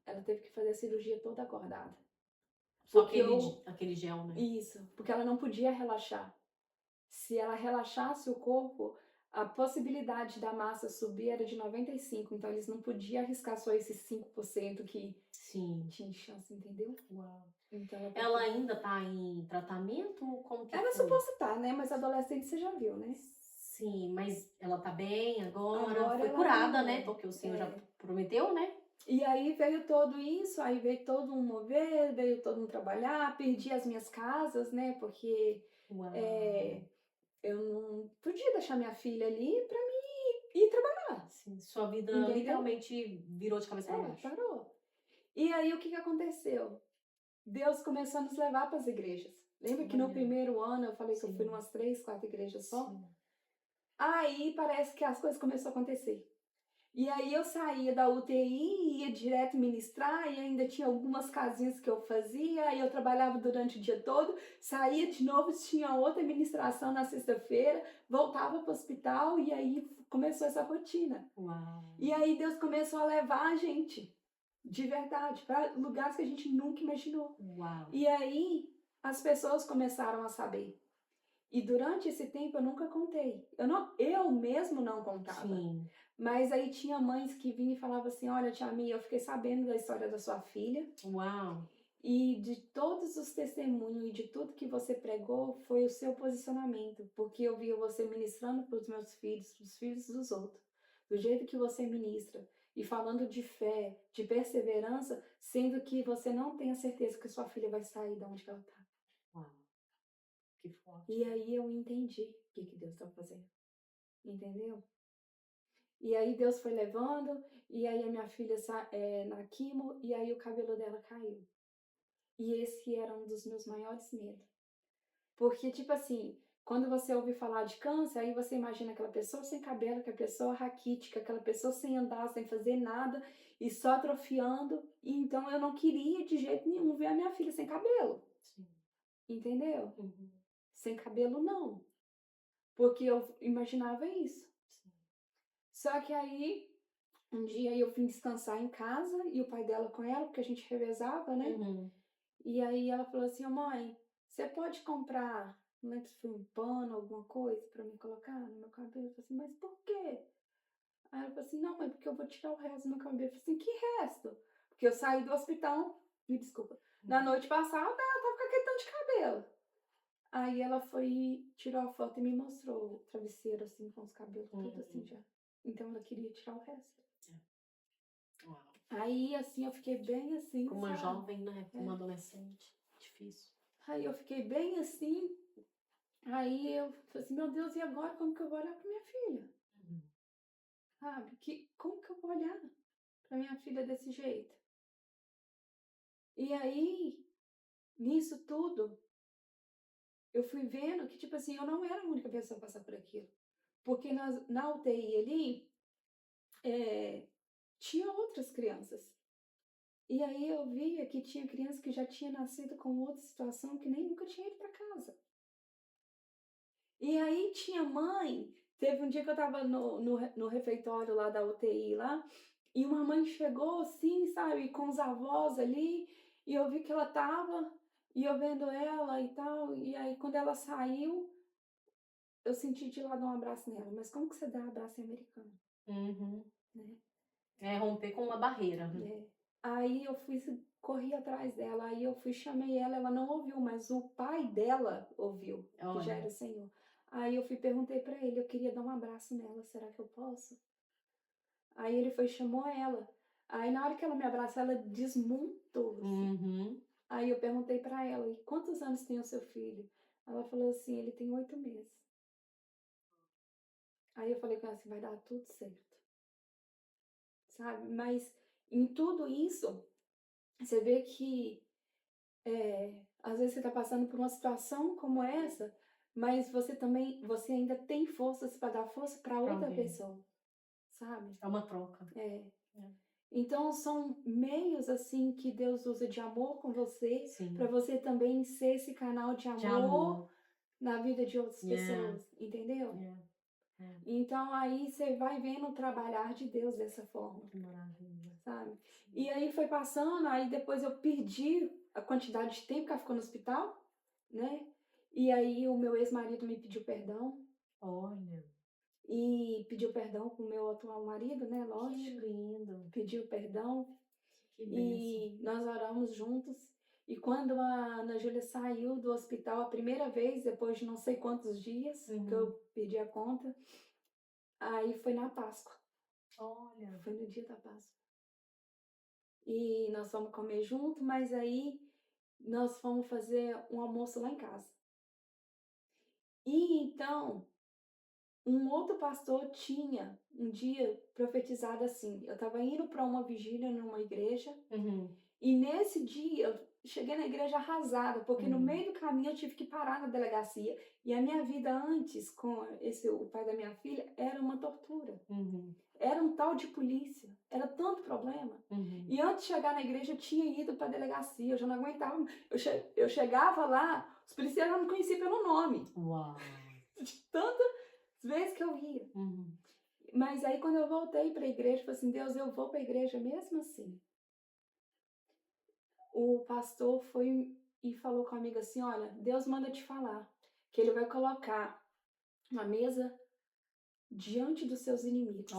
ela teve que fazer a cirurgia toda acordada. Só Porque aquele gel, né? Isso, porque ela não podia relaxar. Se ela relaxasse o corpo, a possibilidade da massa subir era de 95%, então eles não podiam arriscar só esses 5% que Sim. tinha chance, entendeu? Uau. Então Ela ainda tá em tratamento? Como que Ela é foi? suposta estar, né? Mas adolescente você já viu, né? Sim, mas ela tá bem agora? Agora Foi ela curada, tá né? bem. Porque o Senhor já prometeu, né? E aí veio todo isso, aí veio todo um mover, veio todo um trabalhar, perdi as minhas casas, né? Porque Uau. eu não podia deixar minha filha ali pra mim ir trabalhar. Sim, sua vida Entendeu? literalmente virou de cabeça para baixo. Parou. E aí o que aconteceu? Deus começou a nos levar para as igrejas. Lembra que no Olha. primeiro ano eu falei que eu fui Sim. em umas 3, 4 igrejas só? Sim. Aí parece que as coisas começaram a acontecer. E aí eu saía da UTI, ia direto ministrar, e ainda tinha algumas casinhas que eu fazia, aí eu trabalhava durante o dia todo, saía de novo, tinha outra ministração na sexta-feira, voltava para o hospital, e aí começou essa rotina. Uau. E aí Deus começou a levar a gente, de verdade, para lugares que a gente nunca imaginou. Uau. E aí as pessoas começaram a saber. E durante esse tempo eu nunca contei. Eu mesmo não contava. Sim. Mas aí tinha mães que vinham e falavam assim, olha, tia Mia, eu fiquei sabendo da história da sua filha. Uau. E de todos os testemunhos e de tudo que você pregou, foi o seu posicionamento. Porque eu via você ministrando para os meus filhos, para os filhos dos outros. Do jeito que você ministra. E falando de fé, de perseverança, sendo que você não tem a certeza que sua filha vai sair de onde ela está. Uau. Que forte. E aí eu entendi o que Deus está fazendo. Entendeu? E aí Deus foi levando, e aí a minha filha na quimo, e aí o cabelo dela caiu. E esse era um dos meus maiores medos. Porque, tipo assim, quando você ouve falar de câncer, aí você imagina aquela pessoa sem cabelo, aquela pessoa raquítica, aquela pessoa sem andar, sem fazer nada, e só atrofiando. E então eu não queria de jeito nenhum ver a minha filha sem cabelo. Sim. Entendeu? Uhum. Sem cabelo, não. Porque eu imaginava isso. Sim. Só que aí, um dia eu vim descansar em casa e o pai dela com ela, porque a gente revezava, né? Uhum. E aí ela falou assim, mãe, você pode comprar, não lembro se foi um pano, alguma coisa pra me colocar no meu cabelo? Eu falei assim, mas por quê? Aí ela falou assim, não, mãe, porque eu vou tirar o resto do meu cabelo. Eu falei assim, que resto? Porque eu saí do hospital, me desculpa, na noite passada, ela tava com aquele tanto de cabelo. Aí ela foi, tirou a foto e me mostrou o travesseiro, assim, com os cabelos tudo assim já. Então ela queria tirar o resto. Uau. Aí, assim, eu fiquei bem assim, Como uma sabe? jovem, né? Como uma adolescente. Difícil. Aí eu fiquei bem assim. Aí eu falei assim, meu Deus, e agora como que eu vou olhar pra minha filha? Sabe? Como que eu vou olhar pra minha filha desse jeito? E aí, nisso tudo, eu fui vendo que, tipo assim, eu não era a única pessoa a passar por aquilo. Porque na UTI ali, tinha outras crianças. E aí eu via que tinha criança que já tinha nascido com outra situação que nem nunca tinha ido para casa. E aí tinha mãe, teve um dia que eu tava no refeitório lá da UTI lá, e uma mãe chegou assim, sabe, com os avós ali, e eu vi que ela tava, e eu vendo ela e tal, e aí quando ela saiu, eu senti de lá dar um abraço nela. Mas como que você dá um abraço em americano? Uhum. Né? É romper com uma barreira. É. Aí eu corri atrás dela, aí eu fui, chamei ela não ouviu, mas o pai dela ouviu, que já era Olha. o senhor. Aí eu perguntei pra ele, eu queria dar um abraço nela, será que eu posso? Aí ele foi e chamou ela. Aí na hora que ela me abraçou, ela desmontou, assim. Uhum. Aí eu perguntei pra ela, e quantos anos tem o seu filho? Ela falou assim, ele tem 8 meses. Aí eu falei com ela assim, vai dar tudo certo. Sabe? Mas em tudo isso, você vê que às vezes você está passando por uma situação como essa, mas você ainda tem forças para dar força para Pra outra alguém. pessoa, sabe? É uma troca. É. É. Então são meios assim que Deus usa de amor com você, Sim. para você também ser esse canal de De amor amor. na vida de outras Yeah. pessoas, entendeu? Yeah. Yeah. Então aí você vai vendo o trabalhar de Deus dessa forma, Que maravilha. sabe? E aí foi passando, aí depois eu perdi a quantidade de tempo que ela ficou no hospital, né? E aí o meu ex-marido me pediu perdão Olha. e pediu perdão pro meu atual marido, né? Que Lógico. lindo. Pediu perdão Que bênção. e nós oramos juntos. E quando a Ana Júlia saiu do hospital a primeira vez, depois de não sei quantos dias, que eu perdi a conta, aí foi na Páscoa. Olha. Foi no dia da Páscoa. E nós fomos comer junto, mas aí nós fomos fazer um almoço lá em casa. E então, um outro pastor tinha um dia profetizado assim. Eu estava indo para uma vigília numa igreja, e nesse dia eu cheguei na igreja arrasada, porque no meio do caminho eu tive que parar na delegacia. E a minha vida antes com o pai da minha filha era uma tortura. Era um tal de polícia, era tanto problema. E antes de chegar na igreja, eu tinha ido para a delegacia, eu já não aguentava. Eu chegava lá, os policiais não me conheciam pelo nome. Uau. De tantas vezes que eu ia. Mas aí quando eu voltei para a igreja, eu falei assim, Deus, eu vou para a igreja mesmo assim. O pastor foi e falou comigo assim, olha, Deus manda te falar que ele vai colocar uma mesa diante dos seus inimigos.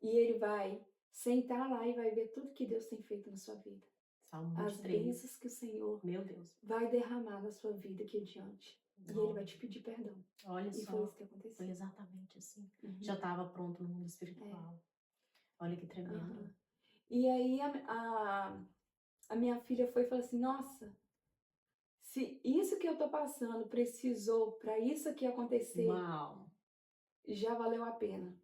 E ele vai sentar lá e vai ver tudo que Deus tem feito na sua vida. Salmo As 23. bênçãos que o Senhor Meu Deus. vai derramar na sua vida aqui adiante. E ele vai te pedir perdão. Olha E só. foi isso que aconteceu. Foi exatamente assim. Já estava pronto no mundo espiritual. Olha que tremendo. E aí a minha filha foi e falou assim, nossa, se isso que eu tô passando precisou para isso aqui acontecer, Uau. já valeu a pena.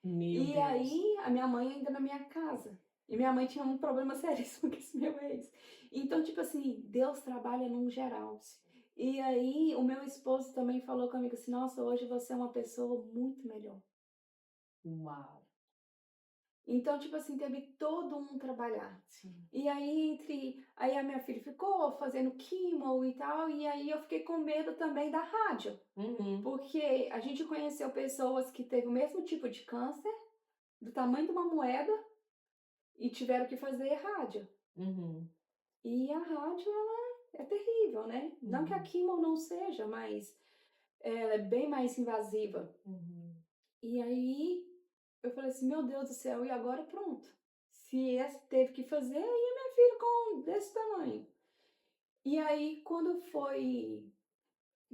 Meu Deus. Aí a minha mãe ainda na minha casa. E minha mãe tinha um problema seríssimo com esse meu ex. Então, tipo assim, Deus trabalha num geral. E aí o meu esposo também falou comigo assim, nossa, hoje você é uma pessoa muito melhor. Uau. Então, tipo assim, teve todo um trabalhar. Sim. E aí a minha filha ficou fazendo quimo e tal, e aí eu fiquei com medo também da rádio. Porque a gente conheceu pessoas que teve o mesmo tipo de câncer, do tamanho de uma moeda, e tiveram que fazer rádio. E a rádio, ela é terrível, né? Não que a quimo não seja, mas ela é bem mais invasiva. E aí eu falei assim, meu Deus do céu, e agora pronto. se essa teve que fazer, e a minha filha com desse tamanho. E aí, quando foi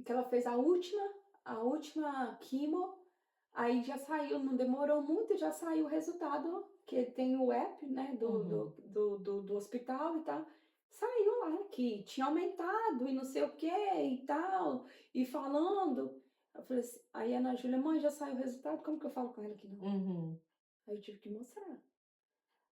que ela fez a última quimo, aí já saiu, não demorou muito, já saiu o resultado, que tem o app, né, Uhum. do hospital e tal. Saiu lá que tinha aumentado e não sei o que e tal, e falando. Eu falei assim, aí a Ana Júlia, mãe, já saiu o resultado, como que eu falo com ela que não? Uhum. Aí eu tive que mostrar.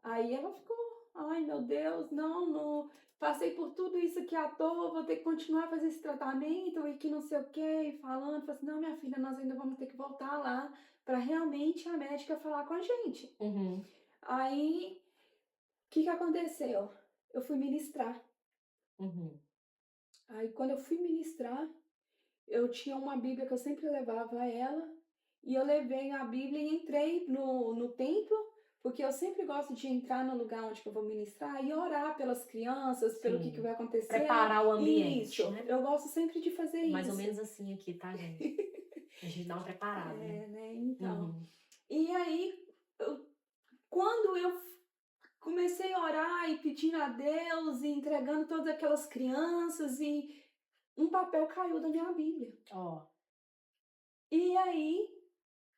Aí ela ficou, ai meu Deus, não, não, passei por tudo isso aqui à toa, vou ter que continuar a fazer esse tratamento e que não sei o que, e falando, falei assim, não, minha filha, nós ainda vamos ter que voltar lá para realmente a médica falar com a gente. Uhum. Aí, o que que aconteceu? Eu fui ministrar. Uhum. Aí, quando eu fui ministrar, eu tinha uma Bíblia que eu sempre levava a ela, e eu levei a Bíblia e entrei no templo, porque eu sempre gosto de entrar no lugar onde que eu vou ministrar e orar pelas crianças, pelo que Sim. vai acontecer. Preparar o Isso, ambiente, né? eu gosto sempre de fazer Mais ou isso. menos assim aqui, tá, gente? A gente dá uma preparada, né? É, né? Então. Uhum. E aí, quando eu comecei a orar e pedindo a Deus e entregando todas aquelas crianças, e um papel caiu da minha Bíblia. Ó. E aí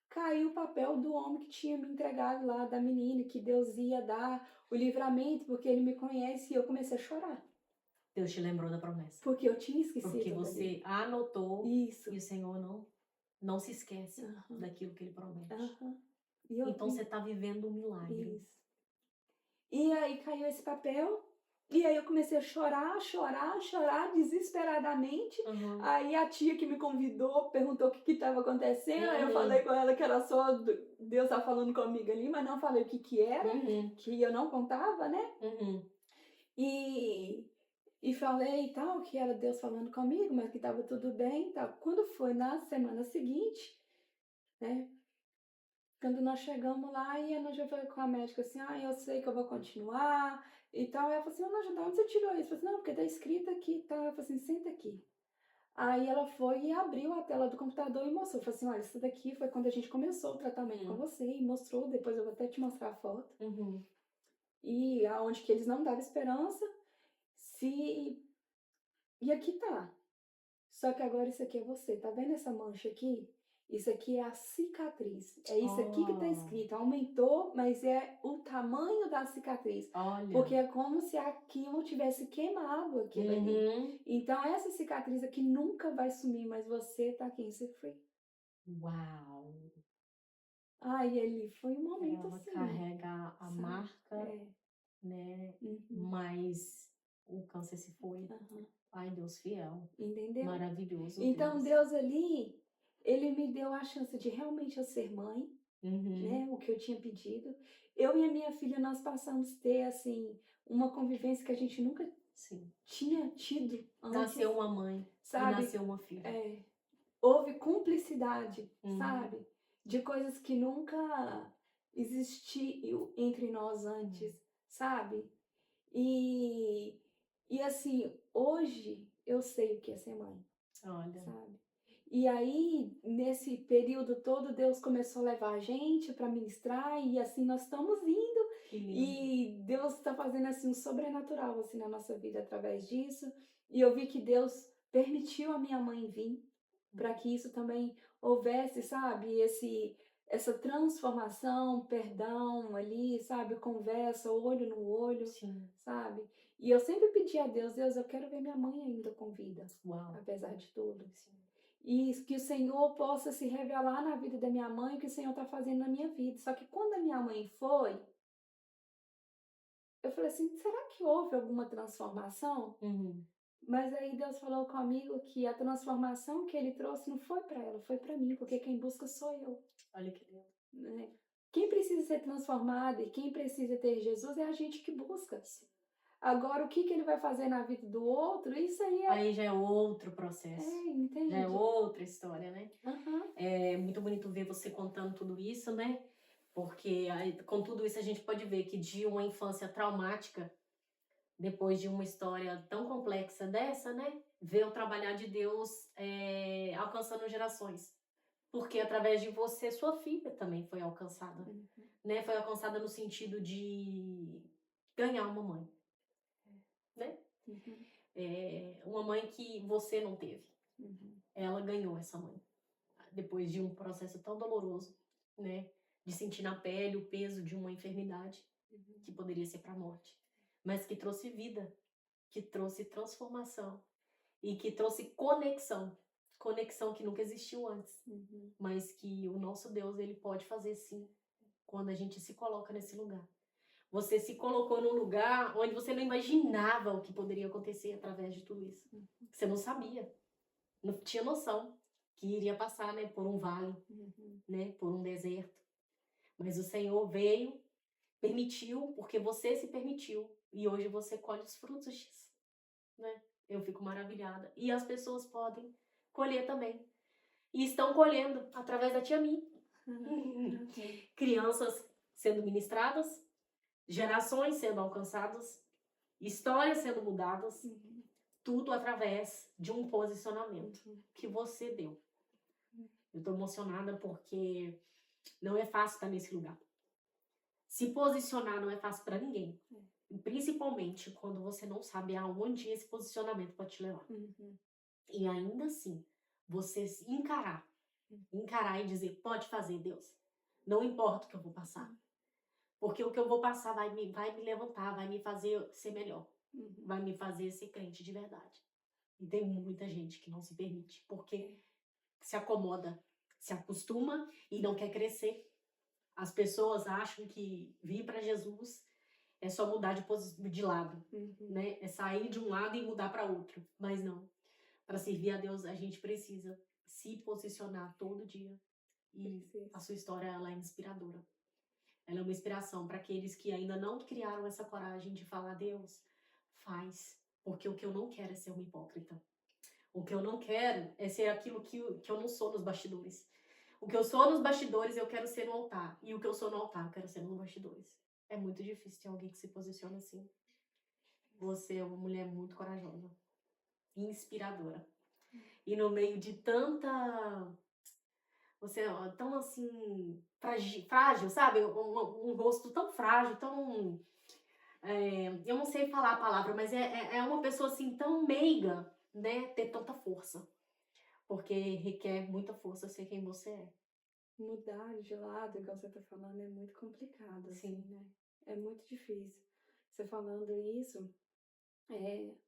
caiu o papel do homem que tinha me entregado lá, da menina, que Deus ia dar o livramento, porque ele me conhece, e eu comecei a chorar, Deus te lembrou da promessa. porque eu tinha Porque esquecido dali. você anotou Isso. e o Senhor não se esquece Aham, daquilo que Ele promete. aham. E eu Então vi você está vivendo um milagre. isso. E aí caiu esse papel, e aí eu comecei a chorar, chorar, chorar desesperadamente. Uhum. Aí a tia que me convidou perguntou o que estava acontecendo. Aí eu falei com ela que era só Deus tá falando comigo ali, mas não falei o que era, Uhum. que eu não contava, né? Uhum. E falei e tal, que era Deus falando comigo, mas que estava tudo bem e tal. Quando foi na semana seguinte, né? Quando nós chegamos lá, e a Nádia foi com a médica assim, eu sei que eu vou continuar e tal. Aí ela falou assim, Nádia, de onde você tirou isso? Eu falei assim, não, porque tá escrito aqui, tá? Ela falou assim, senta aqui. Aí ela foi e abriu a tela do computador e mostrou. Falei assim, olha, isso daqui foi quando a gente começou o tratamento com você, e mostrou, depois eu vou até te mostrar a foto. Uhum. E aonde que eles não davam esperança, se... E aqui tá. Só que agora isso aqui é você. Tá vendo essa mancha aqui? Isso aqui é a cicatriz. É isso aqui que tá escrito. Aumentou, mas é o tamanho da cicatriz. Olha. Porque é como se aquilo tivesse queimado aquilo ali. Então essa cicatriz aqui nunca vai sumir, mas você tá aqui, você foi. Uau. Ai, ele foi um momento Ela assim. carrega a sabe? marca, É. né? Uhum. Mas o câncer se foi. Uhum. Ai, Deus fiel. Entendeu? Maravilhoso. Então Deus ali, ele me deu a chance de realmente eu ser mãe. Uhum. Né, o que eu tinha pedido. Eu e a minha filha, nós passamos a ter, assim, uma convivência que a gente nunca Sim. tinha tido antes. Nasceu uma mãe sabe? e nasceu uma filha. Houve cumplicidade, sabe? De coisas que nunca existiu entre nós antes, sabe? E assim, hoje eu sei o que é ser mãe. Olha. Sabe? E aí, nesse período todo, Deus começou a levar a gente para ministrar, e assim nós estamos indo. Que lindo. E Deus está fazendo assim um sobrenatural assim na nossa vida através disso. E eu vi que Deus permitiu a minha mãe vir para que isso também houvesse, sabe, essa transformação, perdão ali, sabe, conversa, olho no olho. Sim. Sabe? E eu sempre pedi a Deus, eu quero ver minha mãe ainda com vida. Uau. Apesar de tudo. Sim. E que o Senhor possa se revelar na vida da minha mãe, o que o Senhor está fazendo na minha vida. Só que quando a minha mãe foi, eu falei assim, será que houve alguma transformação? Uhum. Mas aí Deus falou comigo que a transformação que Ele trouxe não foi para ela, foi para mim, porque quem busca sou eu. Olha que lindo. Né? Quem precisa ser transformado e quem precisa ter Jesus é a gente que busca. Agora, o que ele vai fazer na vida do outro, isso aí é... Aí já é outro processo. entende? Já é outra história, né? Uhum. É muito bonito ver você contando tudo isso, né? Porque aí, com tudo isso a gente pode ver que de uma infância traumática, depois de uma história tão complexa dessa, né? Ver o trabalhar de Deus alcançando gerações. Porque através de você, sua filha também foi alcançada, Uhum. né? Foi alcançada no sentido de ganhar uma mãe, né? Uhum. Uma mãe que você não teve. Uhum. Ela ganhou essa mãe. Depois de um processo tão doloroso, né? De sentir na pele o peso de uma enfermidade Uhum. que poderia ser para a morte, mas que trouxe vida, que trouxe transformação e que trouxe conexão. Conexão que nunca existiu antes, Uhum. mas que o nosso Deus, ele pode fazer sim, quando a gente se coloca nesse lugar. Você se colocou num lugar onde você não imaginava o que poderia acontecer através de tudo isso. Você não sabia, não tinha noção que iria passar, né, por um vale, Uhum. né, por um deserto. Mas o Senhor veio, permitiu, porque você se permitiu. E hoje você colhe os frutos disso, né? Eu fico maravilhada. E as pessoas podem colher também. E estão colhendo através da Tia Mi. Uhum. Crianças sendo ministradas, gerações sendo alcançadas, histórias sendo mudadas, Uhum. tudo através de um posicionamento Uhum. que você deu. Eu tô emocionada porque não é fácil estar nesse lugar. Se posicionar não é fácil para ninguém. Principalmente quando você não sabe aonde esse posicionamento pode te levar. Uhum. E ainda assim, você se encarar e dizer, pode fazer, Deus. Não importa o que eu vou passar. Porque o que eu vou passar vai me levantar, vai me fazer ser melhor. Uhum. Vai me fazer ser crente de verdade. E tem muita gente que não se permite, porque se acomoda, se acostuma e não quer crescer. As pessoas acham que vir para Jesus é só mudar de lado, Uhum. né? É sair de um lado e mudar para outro. Mas não. Para servir a Deus, a gente precisa se posicionar todo dia. E Preciso. a sua história, ela é inspiradora. Ela é uma inspiração para aqueles que ainda não criaram essa coragem de falar, Deus, faz. Porque o que eu não quero é ser uma hipócrita. O que eu não quero é ser aquilo que eu não sou nos bastidores. O que eu sou nos bastidores, eu quero ser no altar. E o que eu sou no altar, eu quero ser nos bastidores. É muito difícil ter alguém que se posiciona assim. Você é uma mulher muito corajosa. Inspiradora. E no meio de tanta... Você é tão assim... Frágil, sabe? Um rosto tão frágil, tão... eu não sei falar a palavra, mas é uma pessoa assim tão meiga, né? Ter tanta força. Porque requer muita força ser quem você é. Mudar de lado, igual você tá falando, é muito complicado, assim, Sim. né? É muito difícil. Você falando isso,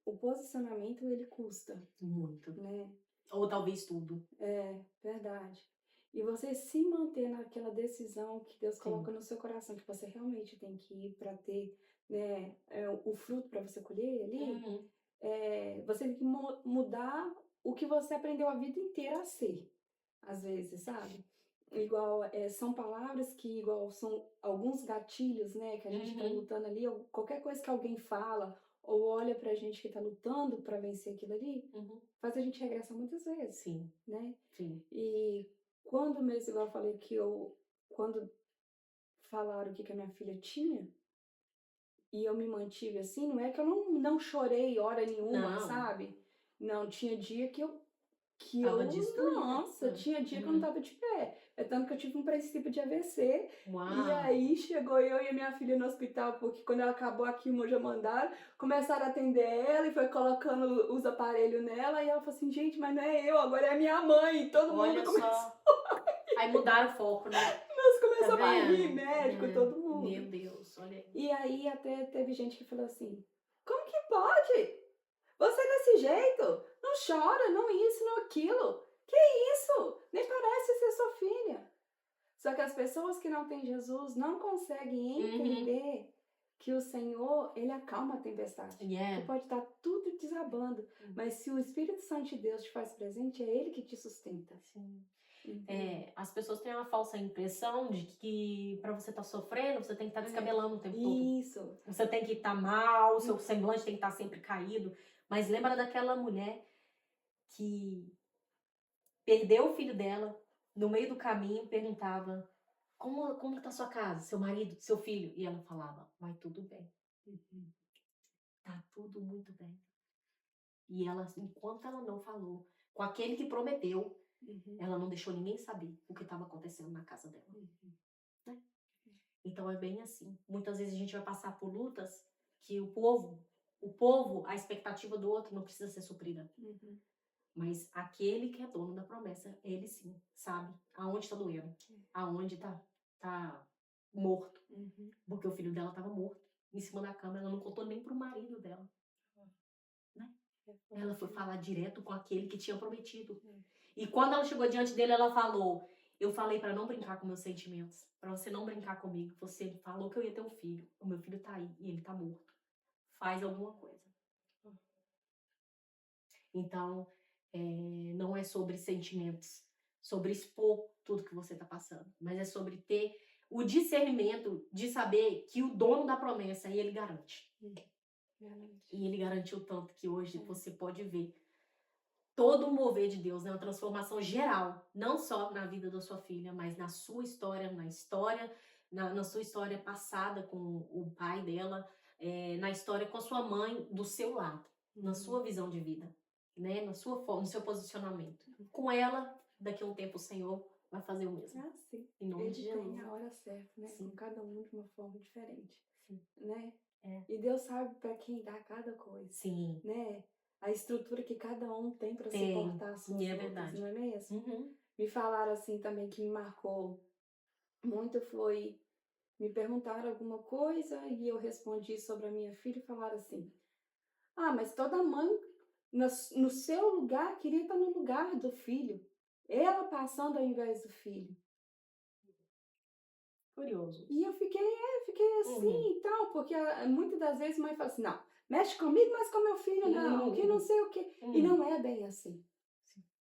o posicionamento ele custa, Muito. né? Ou talvez tudo. É, verdade. E você se manter naquela decisão que Deus Sim. coloca no seu coração, que você realmente tem que ir para ter, né, o fruto para você colher ali, Uhum. você tem que mudar o que você aprendeu a vida inteira a ser, às vezes, sabe? Igual, são palavras que, igual, são alguns gatilhos, né, que a gente tá Uhum. lutando ali, ou qualquer coisa que alguém fala, ou olha pra gente que tá lutando para vencer aquilo ali, Uhum. faz a gente regressar muitas vezes, Sim. né? Sim. E quando mesmo, igual eu falei que quando falaram o que a minha filha tinha, e eu me mantive assim, não é que eu não chorei hora nenhuma, Não. sabe? Não, tinha dia Tava destruída. nossa, tinha dia que eu não Uhum. tava de pé. É tanto que eu tive um princípio de AVC. E Uau. aí chegou eu e a minha filha no hospital, porque quando ela acabou a quimio já mandaram, começaram a atender ela e foi colocando os aparelhos nela. E ela falou assim, gente, mas não é eu, agora é a minha mãe. E todo Olha mundo começou, só. Aí mudaram o foco, né? nós Tá começamos a rir, vendo? médico, todo mundo. Meu Deus, olha aí. E aí até teve gente que falou assim, como que pode? Você desse jeito? Não chora, não isso, não aquilo. Que isso? Nem parece ser sua filha. Só que as pessoas que não têm Jesus não conseguem entender que o Senhor, ele acalma a tempestade. Yeah. Que pode estar tudo desabando, mas se o Espírito Santo de Deus te faz presente, é ele que te sustenta. Sim. Uhum. As pessoas têm uma falsa impressão de que para você estar sofrendo, você tem que estar descabelando o tempo todo. Isso. Você tem que estar mal, seu semblante tem que estar sempre caído. Mas lembra daquela mulher que perdeu o filho dela, no meio do caminho, perguntava, como está sua casa, seu marido, seu filho? E ela falava, vai tudo bem. Tá tudo muito bem. E ela, enquanto ela não falou com aquele que prometeu, Ela não deixou ninguém saber o que estava acontecendo na casa dela. Né? Então é bem assim. Muitas vezes a gente vai passar por lutas que o povo, a expectativa do outro não precisa ser suprida. Mas aquele que é dono da promessa, ele sim, sabe aonde está doendo, aonde tá morto. Porque o filho dela estava morto, em cima da cama. Ela não contou nem pro marido dela. Né? Ela foi falar direto com aquele que tinha prometido. E quando ela chegou diante dele, ela falou: eu falei para não brincar com meus sentimentos, para você não brincar comigo. Você falou que eu ia ter um filho. O meu filho tá aí e ele tá morto. Faz alguma coisa. Então, não é sobre sentimentos, sobre expor tudo que você tá passando, mas é sobre ter o discernimento de saber que o dono da promessa, ele garante. E ele garantiu tanto que hoje você pode ver todo o mover de Deus, né? Uma transformação geral, não só na vida da sua filha, mas na sua história, na sua história passada com o pai dela, na história com a sua mãe do seu lado, na sua visão de vida, né? Na sua forma, no seu posicionamento. Com ela, daqui a um tempo o Senhor vai fazer o mesmo. Sim. Em nome Ele de Jesus. tem a hora certa, né? Sim. Com cada um de uma forma diferente. Sim. Né? E Deus sabe para quem dá cada coisa. Sim. Né? A estrutura que cada um tem para Tem. suportar as suas lutas, Verdade. não é mesmo? Me falaram assim também que me marcou muito foi, me perguntaram alguma coisa e eu respondi sobre a minha filha e falaram assim: mas toda mãe no seu lugar queria estar no lugar do filho, ela passando ao invés do filho. Curioso. E eu fiquei assim e tal, porque muitas das vezes a mãe fala assim: não, mexe comigo, mas com meu filho não, que não sei o quê. E não é bem assim.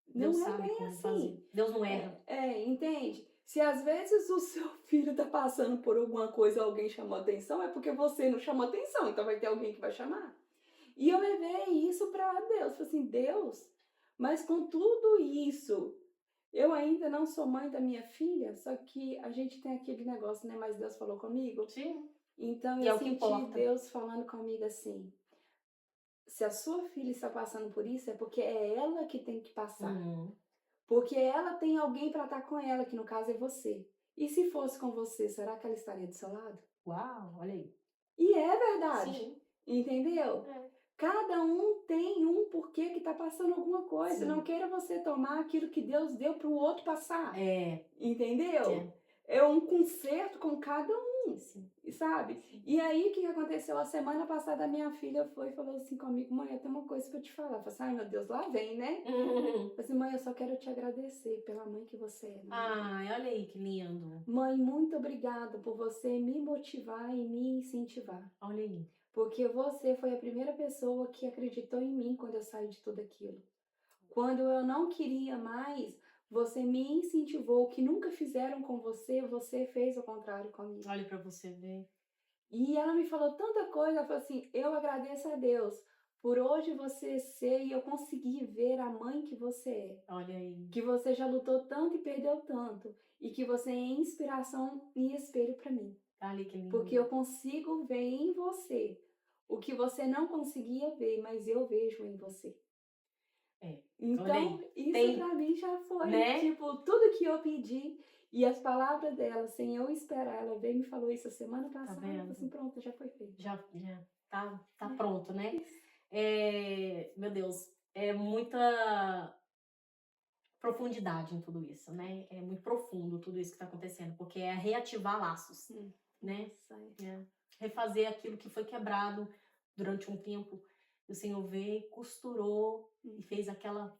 Deus Não é sabe bem como assim. fazer. Deus não erra. Entende? Se às vezes o seu filho tá passando por alguma coisa, alguém chamou atenção, é porque você não chamou atenção, então vai ter alguém que vai chamar. E eu levei isso para Deus, falei assim: Deus, mas com tudo isso, eu ainda não sou mãe da minha filha, só que a gente tem aquele negócio, né? Mas Deus falou comigo. Sim. Então E eu é o que senti importa. Deus falando comigo assim: se a sua filha está passando por isso, é porque é ela que tem que passar. Porque ela tem alguém para estar com ela, que no caso é você. E se fosse com você, será que ela estaria do seu lado? Uau, olha aí. E é verdade. Sim. Entendeu? Cada um tem um porquê que tá passando alguma coisa. Sim. Não queira você tomar aquilo que Deus deu para o outro passar. Entendeu? É. É um conserto com cada um. Sim. Sabe? E aí, o que aconteceu? A semana passada, a minha filha foi e falou assim comigo: mãe, eu tenho uma coisa para te falar. Eu falei assim: ai, meu Deus, lá vem, né? Eu falei assim: mãe, eu só quero te agradecer pela mãe que você é. Ai, olha aí que lindo. Mãe, muito obrigada por você me motivar e me incentivar. Olha aí. Porque você foi a primeira pessoa que acreditou em mim quando eu saí de tudo aquilo. Quando eu não queria mais, você me incentivou. O que nunca fizeram com você, você fez o contrário comigo. Olha pra você ver. E ela me falou tanta coisa, ela falou assim: eu agradeço a Deus por hoje você ser e eu consegui ver a mãe que você é. Olha aí. Que você já lutou tanto e perdeu tanto. E que você é inspiração e espelho para mim. Olha que lindo. Porque eu consigo ver em você o que você não conseguia ver, mas eu vejo em você. Então, isso pra mim já foi, né? tipo, tudo que eu pedi. E as palavras dela, sem eu esperar, ela veio e me falou isso a semana passada. Eu falei assim: pronto, já foi feito. Já tá pronto, né? Meu Deus, é muita profundidade em tudo isso, né? É muito profundo tudo isso que tá acontecendo, porque é reativar laços, né? Refazer aquilo que foi quebrado durante um tempo. O Senhor veio, costurou e fez aquela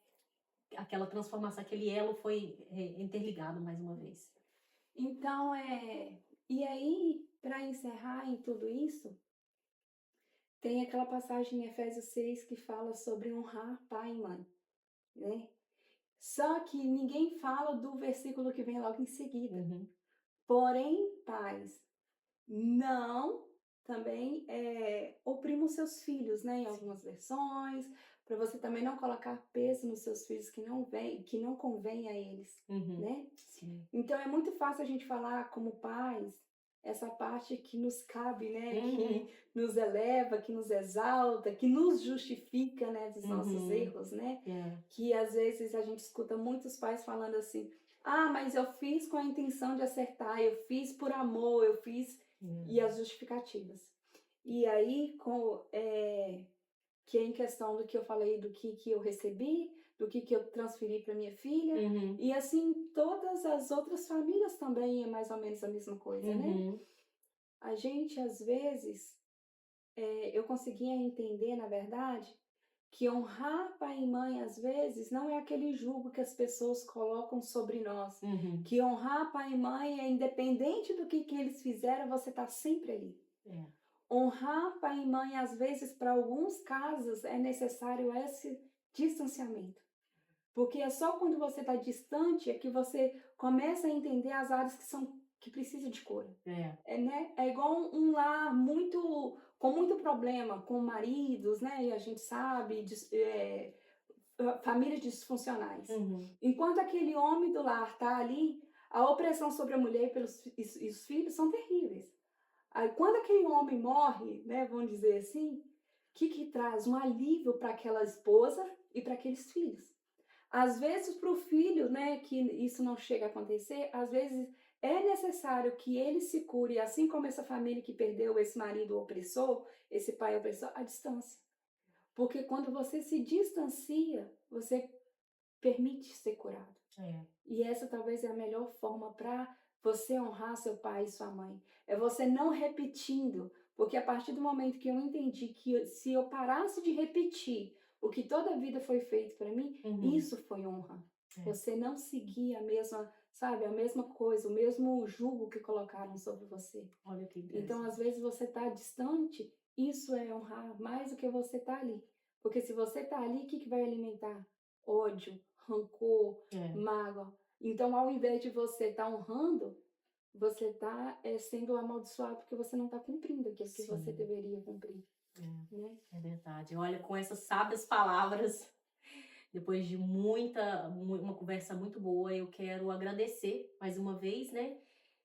transformação, aquele elo foi interligado mais uma vez. Então, e aí, para encerrar em tudo isso, tem aquela passagem em Efésios 6 que fala sobre honrar pai e mãe, né? Só que ninguém fala do versículo que vem logo em seguida. Porém, pais, não também oprima os seus filhos, né? Em algumas versões, para você também não colocar peso nos seus filhos que não convém a eles, né? Sim. Então é muito fácil a gente falar como pais essa parte que nos cabe, né? Uhum. Que nos eleva, que nos exalta, que nos justifica, né? Dos nossos Uhum. erros, né? É. Que às vezes a gente escuta muitos pais falando assim: ah, mas eu fiz com a intenção de acertar, eu fiz por amor, eu fiz. E as justificativas. E aí, que é em questão do que eu falei, do que eu recebi, do que eu transferi para minha filha, Uhum. e assim, todas as outras famílias também é mais ou menos a mesma coisa, né? Uhum. A gente, às vezes, eu conseguia entender, na verdade, que honrar pai e mãe, às vezes, não é aquele julgo que as pessoas colocam sobre nós. Uhum. Que honrar pai e mãe é independente do que eles fizeram, você tá sempre ali. É. Honrar pai e mãe, às vezes, para alguns casos, é necessário esse distanciamento. Porque é só quando você está distante é que você começa a entender as áreas que precisam de cura. É. Né? É igual um lar com muito problema, com maridos, né? E a gente sabe, famílias disfuncionais. Uhum. Enquanto aquele homem do lar está ali, a opressão sobre a mulher e os filhos são terríveis. Aí, quando aquele homem morre, né, vamos dizer assim, o que traz? Um alívio para aquela esposa e para aqueles filhos. Às vezes, para o filho, né, que isso não chega a acontecer, às vezes é necessário que ele se cure, assim como essa família que perdeu esse marido opressor, esse pai opressor, à distância. Porque quando você se distancia, você permite ser curado. É. E essa talvez é a melhor forma para você honrar seu pai e sua mãe. É você não repetindo, porque a partir do momento que eu entendi que se eu parasse de repetir o que toda a vida foi feito para mim, Uhum. isso foi honra. É. Você não seguir a mesma, sabe, a mesma coisa, o mesmo jugo que colocaram sobre você. Olha que Então, interessante. às vezes você está distante, isso é honrar mais do que você está ali. Porque se você está ali, o que vai alimentar? Ódio, rancor, É. mágoa. Então, ao invés de você estar honrando, você está sendo amaldiçoado porque você não está cumprindo aquilo que você Sim. deveria cumprir. É. Né? É verdade. Olha, com essas sábias palavras, depois de uma conversa muito boa, eu quero agradecer mais uma vez, né?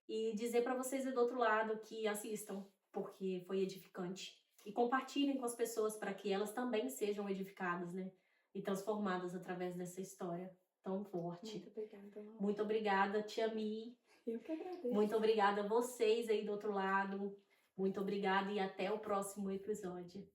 E dizer para vocês aí do outro lado que assistam, porque foi edificante. E compartilhem com as pessoas para que elas também sejam edificadas, né? E transformadas através dessa história tão forte. Muito obrigada, Laura. Muito obrigada, Tia Mi. Eu que agradeço. Muito obrigada a vocês aí do outro lado. Muito obrigada e até o próximo episódio.